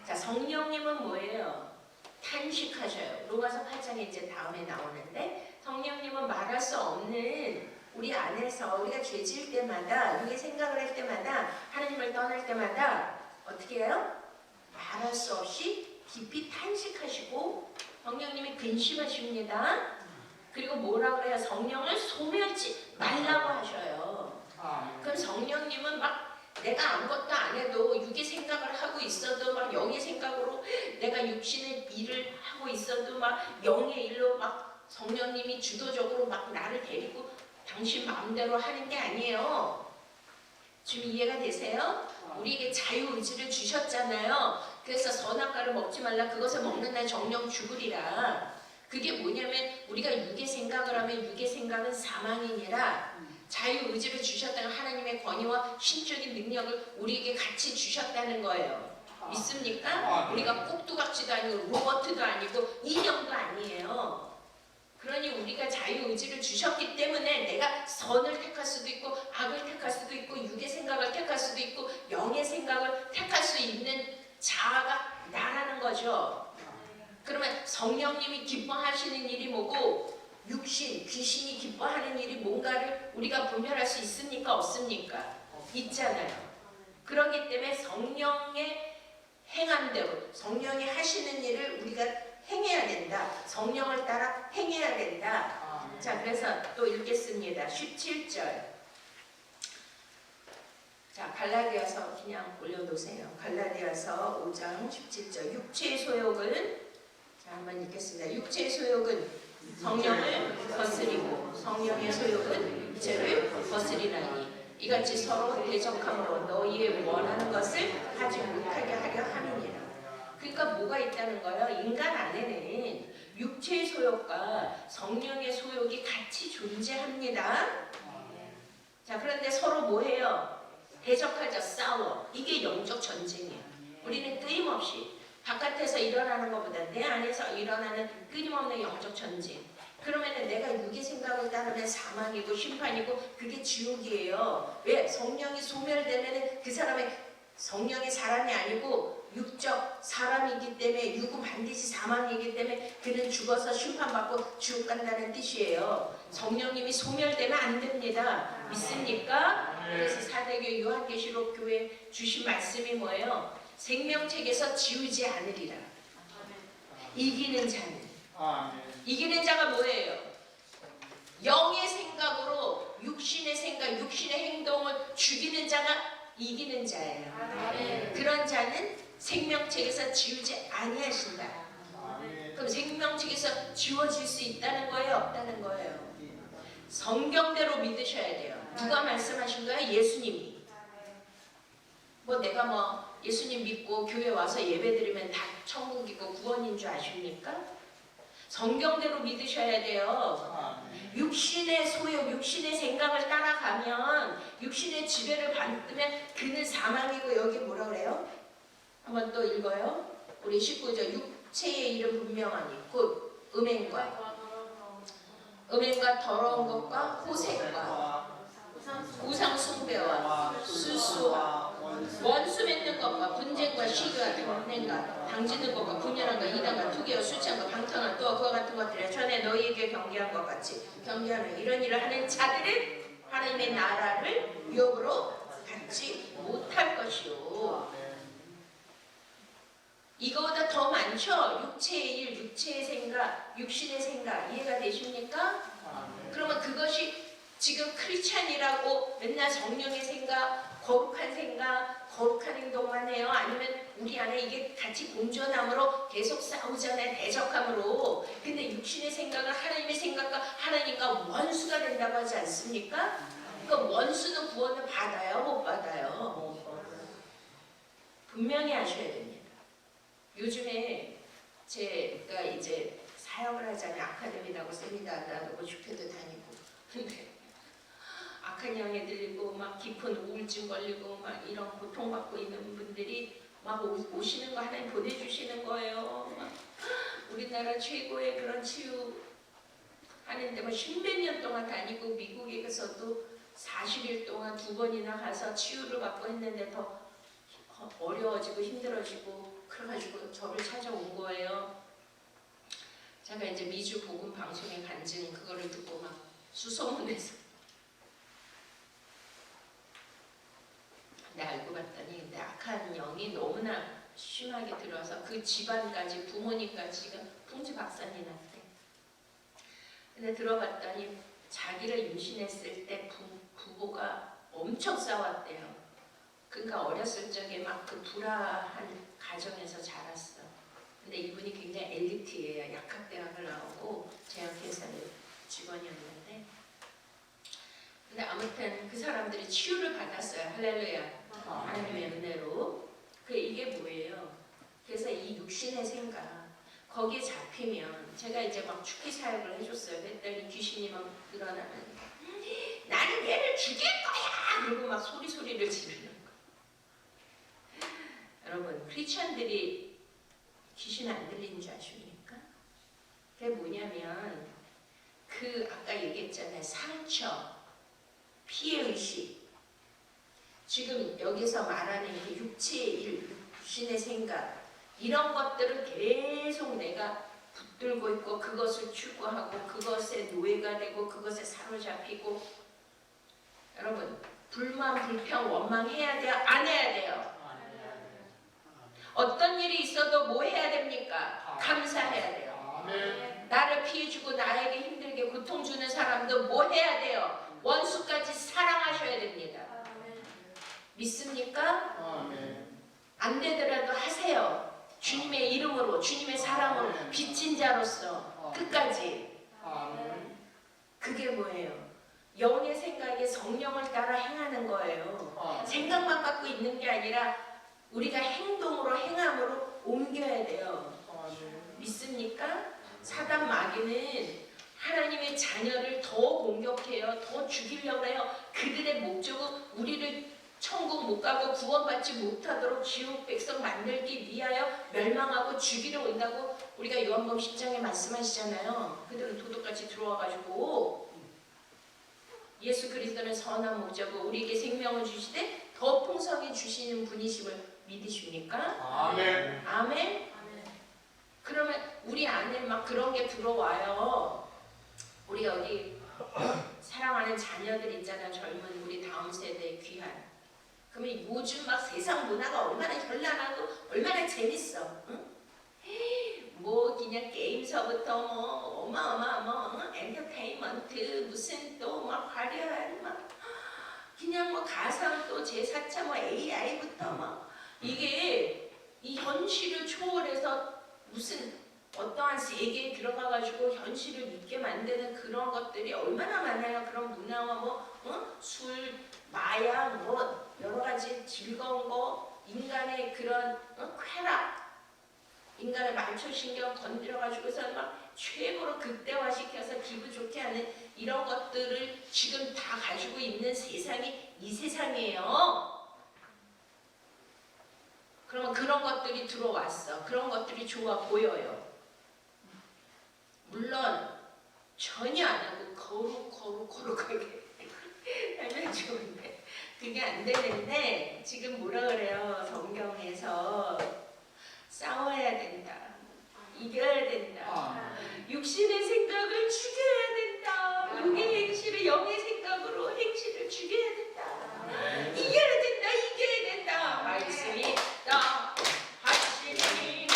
자, 성령님은 뭐예요? 탄식하셔요. 로마서 8장에 이제 다음에 나오는데, 성령님은 말할 수 없는 우리 안에서, 우리가 죄 지을 때마다, 우리 생각을 할 때마다, 하나님을 떠날 때마다 어떻게 해요? 말할 수 없이 깊이 탄식하시고 성령님이 근심하십니다. 그리고 뭐라고 해요? 성령을 소멸치 말라고 하셔요. 그럼 성령님은 막 내가 아무것도 안 해도 육의 생각을 하고 있어도 막 영의 생각으로, 내가 육신의 일을 하고 있어도 막 영의 일로 막 성령님이 주도적으로 막 나를 데리고 당신 마음대로 하는 게 아니에요. 지금 이해가 되세요? 우리에게 자유의지를 주셨잖아요. 그래서 선악과를 먹지 말라. 그것을 먹는 날 정령 죽으리라. 그게 뭐냐면 우리가 육의 생각을 하면 육의 생각은 사망이니라 자유의지를 주셨다는 하나님의 권위와 신적인 능력을 우리에게 같이 주셨다는 거예요. 믿습니까? 우리가 꼭두각지도 아니고 로버트도 아니고 인형도 아니에요. 그러니 우리가 자유의지를 주셨기 때문에 내가 선을 택할 수도 있고 악을 택할 수도 있고 육의 생각을 택할 수도 있고 영의 생각을 택할 수 있는 자아가 나라는 거죠. 그러면 성령님이 기뻐하시는 일이 뭐고 육신, 귀신이 기뻐하는 일이 뭔가를 우리가 분별할 수 있습니까? 없습니까? 있잖아요. 그렇기 때문에 성령의 행함대로 성령이 하시는 일을 우리가 행해야 된다. 성령을 따라 행해야 된다. 자, 그래서 또 읽겠습니다. 17절. 자, 갈라디아서 그냥 올려놓으세요. 갈라디아서 5장 17절. 육체의 소욕은 자, 한번 읽겠습니다. 육체의 소욕은 성령을 거스리고 성령의 소욕은 육체를 거스리나니 이같이 서로 대적함으로 너희의 원하는 것을 하지 못하게 하려 함이니라. 그러니까 뭐가 있다는 거예요? 인간 안에는 육체의 소욕과 성령의 소욕이 같이 존재합니다. 자, 그런데 서로 뭐해요? 대적하죠. 싸워. 이게 영적 전쟁이에요. 우리는 끊임없이 바깥에서 일어나는 것보다 내 안에서 일어나는 끊임없는 영적 전쟁. 그러면은 내가 육의 생각을 따르면 사망이고 심판이고 그게 지옥이에요. 왜? 성령이 소멸되면은 그 사람의 성령의 사람이 아니고 육적 사람이기 때문에 육은 반드시 사망이기 때문에 그는 죽어서 심판받고 지옥 간다는 뜻이에요. 성령님이 소멸되면 안 됩니다. 믿습니까? 그래서 사대교회 요한계시록 교회 주신 말씀이 뭐예요? 생명책에서 지우지 않으리라. 이기는 자는 이기는 자가 뭐예요? 영의 생각으로 육신의 생각, 육신의 행동을 죽이는 자가 이기는 자예요. 그런 자는 생명책에서 지우지 아니하신다. 그럼 생명책에서 지워질 수 있다는 거예요? 없다는 거예요? 성경대로 믿으셔야 돼요. 누가 말씀하신 거예요? 예수님이. 뭐 내가 뭐 예수님 믿고 교회 와서 예배드리면 다 천국이고 구원인 줄 아십니까? 성경대로 믿으셔야 돼요. 육신의 소욕, 육신의 생각을 따라가면 육신의 지배를 받으면 그는 사망이고 여기 뭐라 그래요? 한번 또 읽어요. 우리 19절 육체의 일은 분명하니 곧 음행과 더러운 것과 호색과 우상 숭배와 수수와 원수 맺는 것과 분쟁과 시기와 경쟁과 당지는 것과 분열한과 이단과 투기와 수치한과 방탕한 또 그와 같은 것들에 전에 너희에게 경계한 것 같이 경계하는 이런 일을 하는 자들은 하나님의 나라를 유업으로 받지 못할 것이요. 이거보다 더 많죠? 육체의 일, 육체의 생각, 육신의 생각 이해가 되십니까? 그러면 그것이 지금 크리스찬이라고 맨날 성령의 생각, 거룩한 생각, 거룩한 행동만 해요? 아니면 우리 안에 이게 같이 공존함으로 계속 싸우잖아요. 대적함으로. 근데 육신의 생각은 하나님의 생각과 하나님과 원수가 된다고 하지 않습니까? 그러니까 원수는 구원을 받아요? 못 받아요? 분명히 아셔야 됩니다. 요즘에 제가 이제 사역을 하잖아요. 아카데미라고 세미나도 하고 집회도 다니고. 근데 악한 영에 들리고 막 깊은 우울증 걸리고 막 이런 고통받고 있는 분들이 막 오시는 거 하나님 보내주시는 거예요. 막 우리나라 최고의 그런 치유 하는데 뭐 10몇 년 동안 다니고 미국에서도 40일 동안 2번이나 가서 치유를 받고 했는데 더 어려워지고 힘들어지고 그래가지고 저를 찾아온 거예요. 제가 이제 미주 복음 방송에 간증 그거를 듣고 막 수소문해서 근데 알고 봤더니 근데 악한 영이 너무나 심하게 들어서 그 집안까지 부모님까지 지금 풍지 박산이 났대. 근데 들어봤더니 자기를 임신했을 때 부부가 엄청 싸웠대요. 그러니까 어렸을 적에 막 그 불화한 가정에서 자랐어. 근데 이분이 굉장히 엘리트예요. 약학대학을 나오고 제약회사의 직원이었는데 근데 아무튼 그 사람들이 치유를 받았어요. 할렐루야. 하나님의 은혜로. 이게 뭐예요? 그래서 이 육신의 생각 거기에 잡히면 제가 이제 막 죽기 사역을 해줬어요. 그랬더니 귀신이 막 일어나면 나는 얘를 죽일 거야! 그러고 막 소리를 지르는 거예요. 여러분 크리스천들이 귀신 안 들리는 줄 아십니까? 그게 뭐냐면 그 아까 얘기했잖아요. 상처, 피해의식, 지금 여기서 말하는 그 육체의 일, 육신의 생각, 이런 것들을 계속 내가 붙들고 있고 그것을 추구하고 그것에 노예가 되고 그것에 사로잡히고. 여러분 불만, 불평, 원망해야 돼요? 안 해야 돼요? 어떤 일이 있어도 뭐 해야 됩니까? 감사해야 돼요. 나를 피해주고 나에게 힘들게 고통 주는 사람도 뭐 해야 돼요? 원수까지 사랑하셔야 됩니다. 믿습니까? 안 되더라도 하세요. 주님의 이름으로, 주님의 사랑으로, 빚진 자로서 끝까지. 그게 뭐예요? 영의 생각에 성령을 따라 행하는 거예요. 생각만 갖고 있는 게 아니라 우리가 행동으로, 행함으로 옮겨야 돼요. 믿습니까? 사단 마귀는 하나님의 자녀를 더 공격해요. 더 죽이려고 해요. 그들의 목적은 우리를 천국 못 가고 구원받지 못하도록 지옥 백성 만들기 위하여 멸망하고 죽이려 온다고 우리가 요한복음 10장에 말씀하시잖아요. 그들은 도둑같이 들어와가지고 예수 그리스도는 선한 목자고 우리에게 생명을 주시되 더 풍성히 주시는 분이심을 믿으십니까? 아멘. 아멘. 그러면 우리 안에 막 그런 게 들어와요. 우리 여기 사랑하는 자녀들 있잖아. 젊은 우리 다음 세대의 귀한. 그러면 요즘 막 세상 문화가 얼마나 현란하고 얼마나 재밌어. 응? 뭐 그냥 게임서부터 뭐 어마어마 엔터테인먼트 무슨 또 막 화려한 막 그냥 뭐 가상 또 제4차 뭐 AI부터 막 이게 이 현실을 초월해서 무슨 어떠한 세계에 들어가가지고 현실을 믿게 만드는 그런 것들이 얼마나 많아요. 그런 문화와 뭐 술, 마약, 뭐 여러 가지 즐거운 거, 인간의 그런 쾌락, 인간의 말초신경 건드려가지고서 막 최고로 극대화시켜서 기분 좋게 하는 이런 것들을 지금 다 가지고 있는 세상이 이 세상이에요. 그러면 그런 것들이 들어왔어. 그런 것들이 좋아 보여요. 물론 전혀 안 하고 거룩하게 하면 좋은데 그게 안 되는데 지금 뭐라 그래요? 성경에서 싸워야 된다. 이겨야 된다. 육신의 생각을 죽여야 된다. 육의 행실을 영의 생각으로 행실을 죽여야 된다. 이겨야 된다. 이겨야 된다. 말씀이 있다. 하시니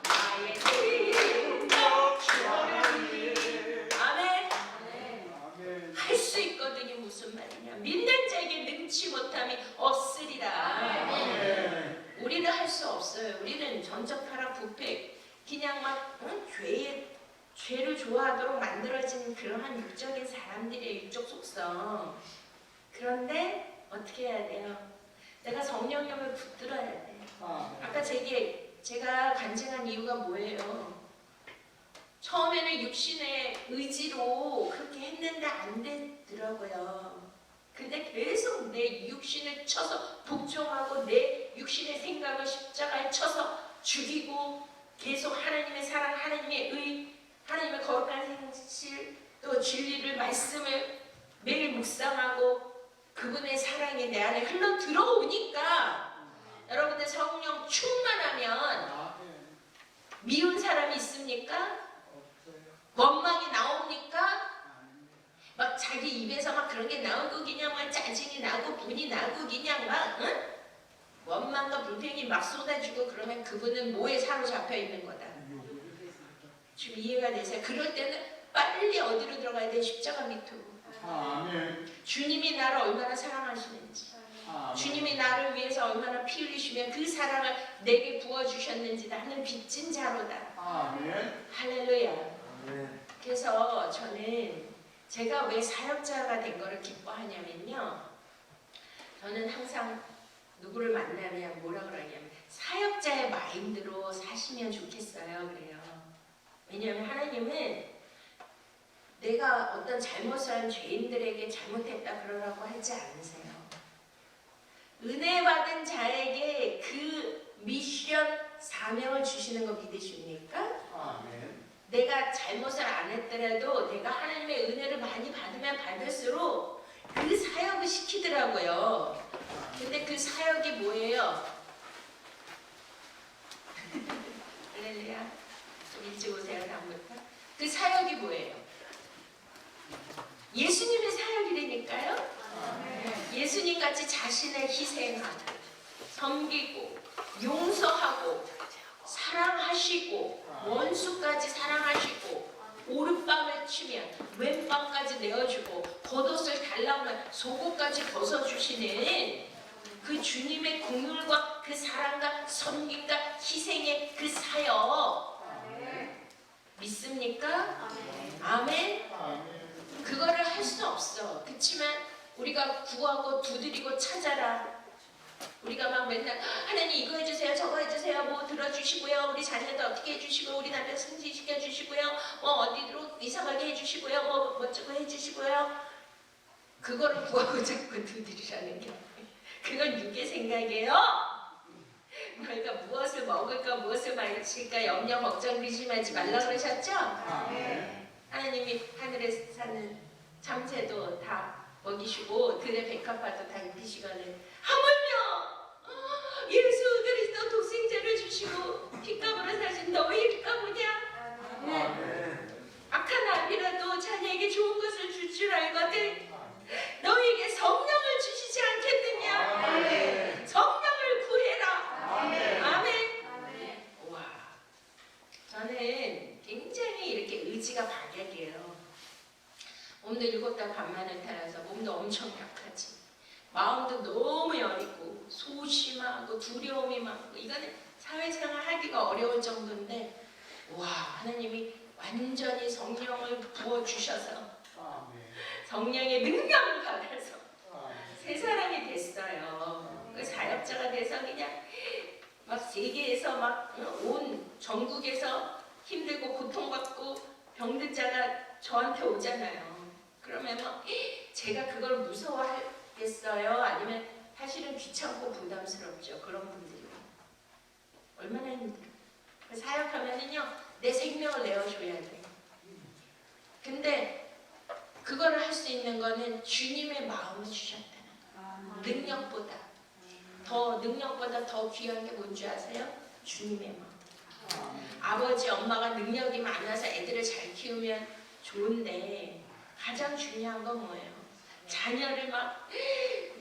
나의 생각 주어라니. 아멘. 할 수 있거든요. 무슨 말이냐. 믿는 자에게 능치 못함이 없으리라. 우리는 할 수 없어요. 우리는 전적 타락 부패 그냥 막 죄를 좋아하도록 만들어진 그러한 육적인 사람들의 육적 속성. 그런데 어떻게 해야 돼요? 내가 성령님을 붙들어야 돼. 아까 제가 간증한 이유가 뭐예요? 처음에는 육신의 의지로 그렇게 했는데 안 되더라고요. 근데 계속 내 육신을 쳐서 복종하고 내 육신의 생각을 십자가에 쳐서 죽이고 계속 하나님의 사랑, 하나님의 의, 하나님의 거룩한 행실, 또 진리를 말씀을 매일 묵상하고 그분의 사랑이 내 안에 흘러 들어오니까 여러분들 성령 충만하면 미운 사람이 있습니까? 원망이 나옵니까? 막 자기 입에서 막 그런 게 나오고 그냥 막 짜증이 나고 분이 나고 그냥 막 원망과 불평이 막 쏟아지고 그러면 그분은 뭐에 사로잡혀 있는 거다. 지금 이해가 되세요? 그럴 때는 빨리 어디로 들어가야 돼? 십자가 밑으로. 주님이 나를 얼마나 사랑하시는지, 주님이 나를 위해서 얼마나 피 흘리시면 그 사랑을 내게 부어주셨는지 나는 빚진 자로다. 할렐루야. 그래서 제가 왜 사역자가 된 거를 기뻐하냐면요. 저는 항상 누구를 만나면 뭐라 그러냐면 사역자의 마인드로 사시 하시면 좋겠어요. 그래요. 왜냐하면 하나님은 내가 어떤 잘못을 한 죄인들에게 잘못했다 그러라고 하지 않으세요. 은혜 받은 자에게 그 미션 사명을 주시는 거 믿으십니까? 아멘. 내가 잘못을 안 했더라도 내가 하나님의 은혜를 많이 받으면 받을수록 그 사역을 시키더라고요. 근데 그 사역이 뭐예요? 할렐루야. 좀 일찍 오세요. 다음부터. 그 사역이 뭐예요? 예수님의 사역이라니까요. 예수님 같이 자신을 희생하고 섬기고 용서하고 사랑하시고 원수까지 사랑하시고 오른밤을 치면 왼밤까지 내어주고 겉옷을 달라면 속옷까지 벗어주시는 그 주님의 긍휼과 그 사랑과 섬김과 희생의 그 사역 믿습니까? 아멘. 그거를 할 수 없어. 그렇지만 우리가 구하고 두드리고 찾아라. 우리가 막 맨날 하나님 이거 해주세요 저거 해주세요 뭐 들어주시고요 우리 자녀도 어떻게 해주시고 우리 남편 승진시켜주시고요 뭐 어디로 이사가게 해주시고요 뭐 어쩌고 해주시고요 그거를 구하고 자꾸 두드리라는 게 그건 육의 생각이에요. 그러니까 무엇을 먹을까 무엇을 마실까 염려 걱정 의심하지 말라 그러셨죠? 하나님이 하늘에 사는 참새도 다 먹이시고 들의 백합화도 다 입히시거든. 하물며 예수 그리스도 독생자를 주시고 핏값으로 사신 너희 피가 뭐냐? 악한 아비라도 자녀에게 좋은 것을 줄 줄 알거든. 너희에게 성령을 주시지 않겠느냐? 성령을 구해라. 아멘. 와, 저는 굉장히 이렇게 의지가 박약이에요. 몸도 7달 반만을 타라서 몸도 엄청 약하지. 마음도 너무 여리고 소심하고 두려움이 많고 이거는 사회생활 하기가 어려울 정도인데 와 하나님이 완전히 성령을 부어주셔서 성령의 능력을 받아서 새 사람이 됐어요. 그 사역자가 돼서 그냥 막 세계에서 막 온 전국에서 힘들고 고통받고 병든 자가 저한테 오잖아요. 그러면 막 제가 그걸 무서워하겠어요? 아니면 사실은 귀찮고 부담스럽죠. 그런 분들이 얼마나 힘들어요. 사역하면은요 내 생명을 내어줘야 돼. 근데 그거를 할 수 있는 거는 주님의 마음을 주셨다는 거. 능력보다 더 귀한 게 뭔지 아세요? 주님의 마음. 아버지 엄마가 능력이 많아서 애들을 잘 키우면 좋은데 가장 중요한 건 뭐예요? 자녀를 막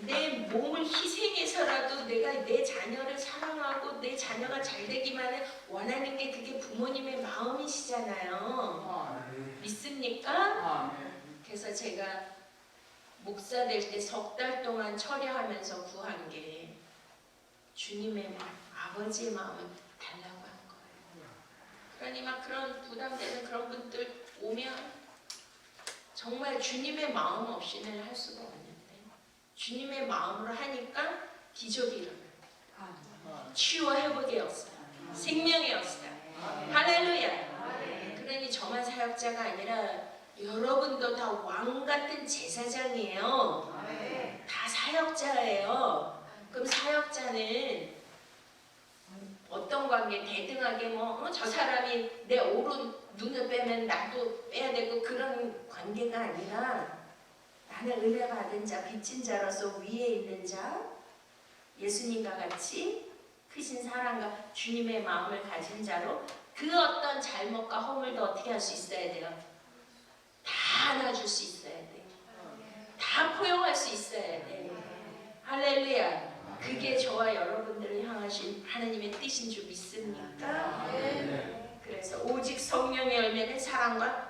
내 몸을 희생해서라도 내가 내 자녀를 사랑하고 내 자녀가 잘 되기만을 원하는 게 그게 부모님의 마음이시잖아요. 믿습니까? 그래서 제가 목사 될 때 3달 동안 처리하면서 구한 게 주님의 마음, 아버지의 마음을 달라고 한 거예요. 그러니 막 그런 부담되는 그런 분들 오면 정말 주님의 마음 없이는 할 수가 없는데 주님의 마음으로 하니까 기적이 일어나요. 치유와 회복이 없어요. 생명이 없어요. 할렐루야. 그러니 저만 사역자가 아니라 여러분도 다 왕같은 제사장이에요. 다 사역자예요. 그럼 사역자는 어떤 관계, 대등하게 저 사람이 내 오른 눈을 빼면 나도 빼야 되고 그런 관계가 아니라 나는 은혜 받은 자, 빚진 자로서 위에 있는 자, 예수님과 같이 크신 사랑과 주님의 마음을 가진 자로 그 어떤 잘못과 허물도 어떻게 할 수 있어야 돼요? 다 안아줄 수 있어야 돼. 다 포용할 수 있어야 돼. 할렐루야. 그게 저와 여러분들을 향하신 하나님의 뜻인 줄 믿습니까? 그래서 오직 성령의 열매는 사랑과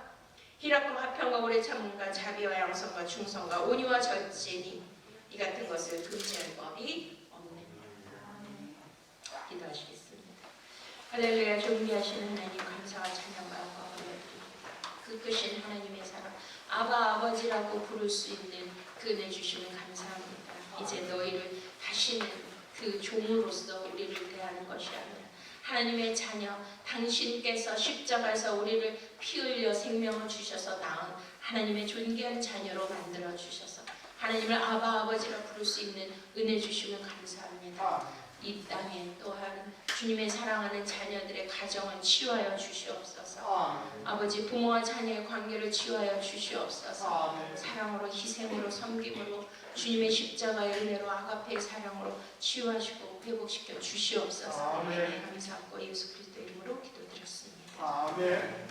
희락과 화평과 오래 참음과 자비와 양성과 충성과 온유와 절제니 이 같은 것을 금지할 법이 없느니라. 기도하시겠습니다. 할렐루야. 존귀하시는 하나님 감사와 찬양과 영광을 드립니다. 그 크신 하나님의 사랑 아바 아버지라고 부를 수 있는 그 은혜 주시면 감사합니다. 이제 너희를 다시는 그 종으로서 우리를 대하는 것이 아니라 하나님의 자녀, 당신께서 십자가에서 우리를 피 흘려 생명을 주셔서 낳은 하나님의 존귀한 자녀로 만들어 주셔서 하나님을 아바 아버지라 부를 수 있는 은혜 주시면 감사합니다. 이 땅에 또한 주님의 사랑하는 자녀들의 가정을 치유하여 주시옵소서. 아버지 부모와 자녀의 관계를 치유하여 주시옵소서. 사랑으로 희생으로 섬김으로 주님의 십자가의 은혜로 아가페의 사랑으로 치유하시고 회복시켜 주시옵소서. 감사하고 예수 그리스도의 이름으로 기도드렸습니다. 아멘.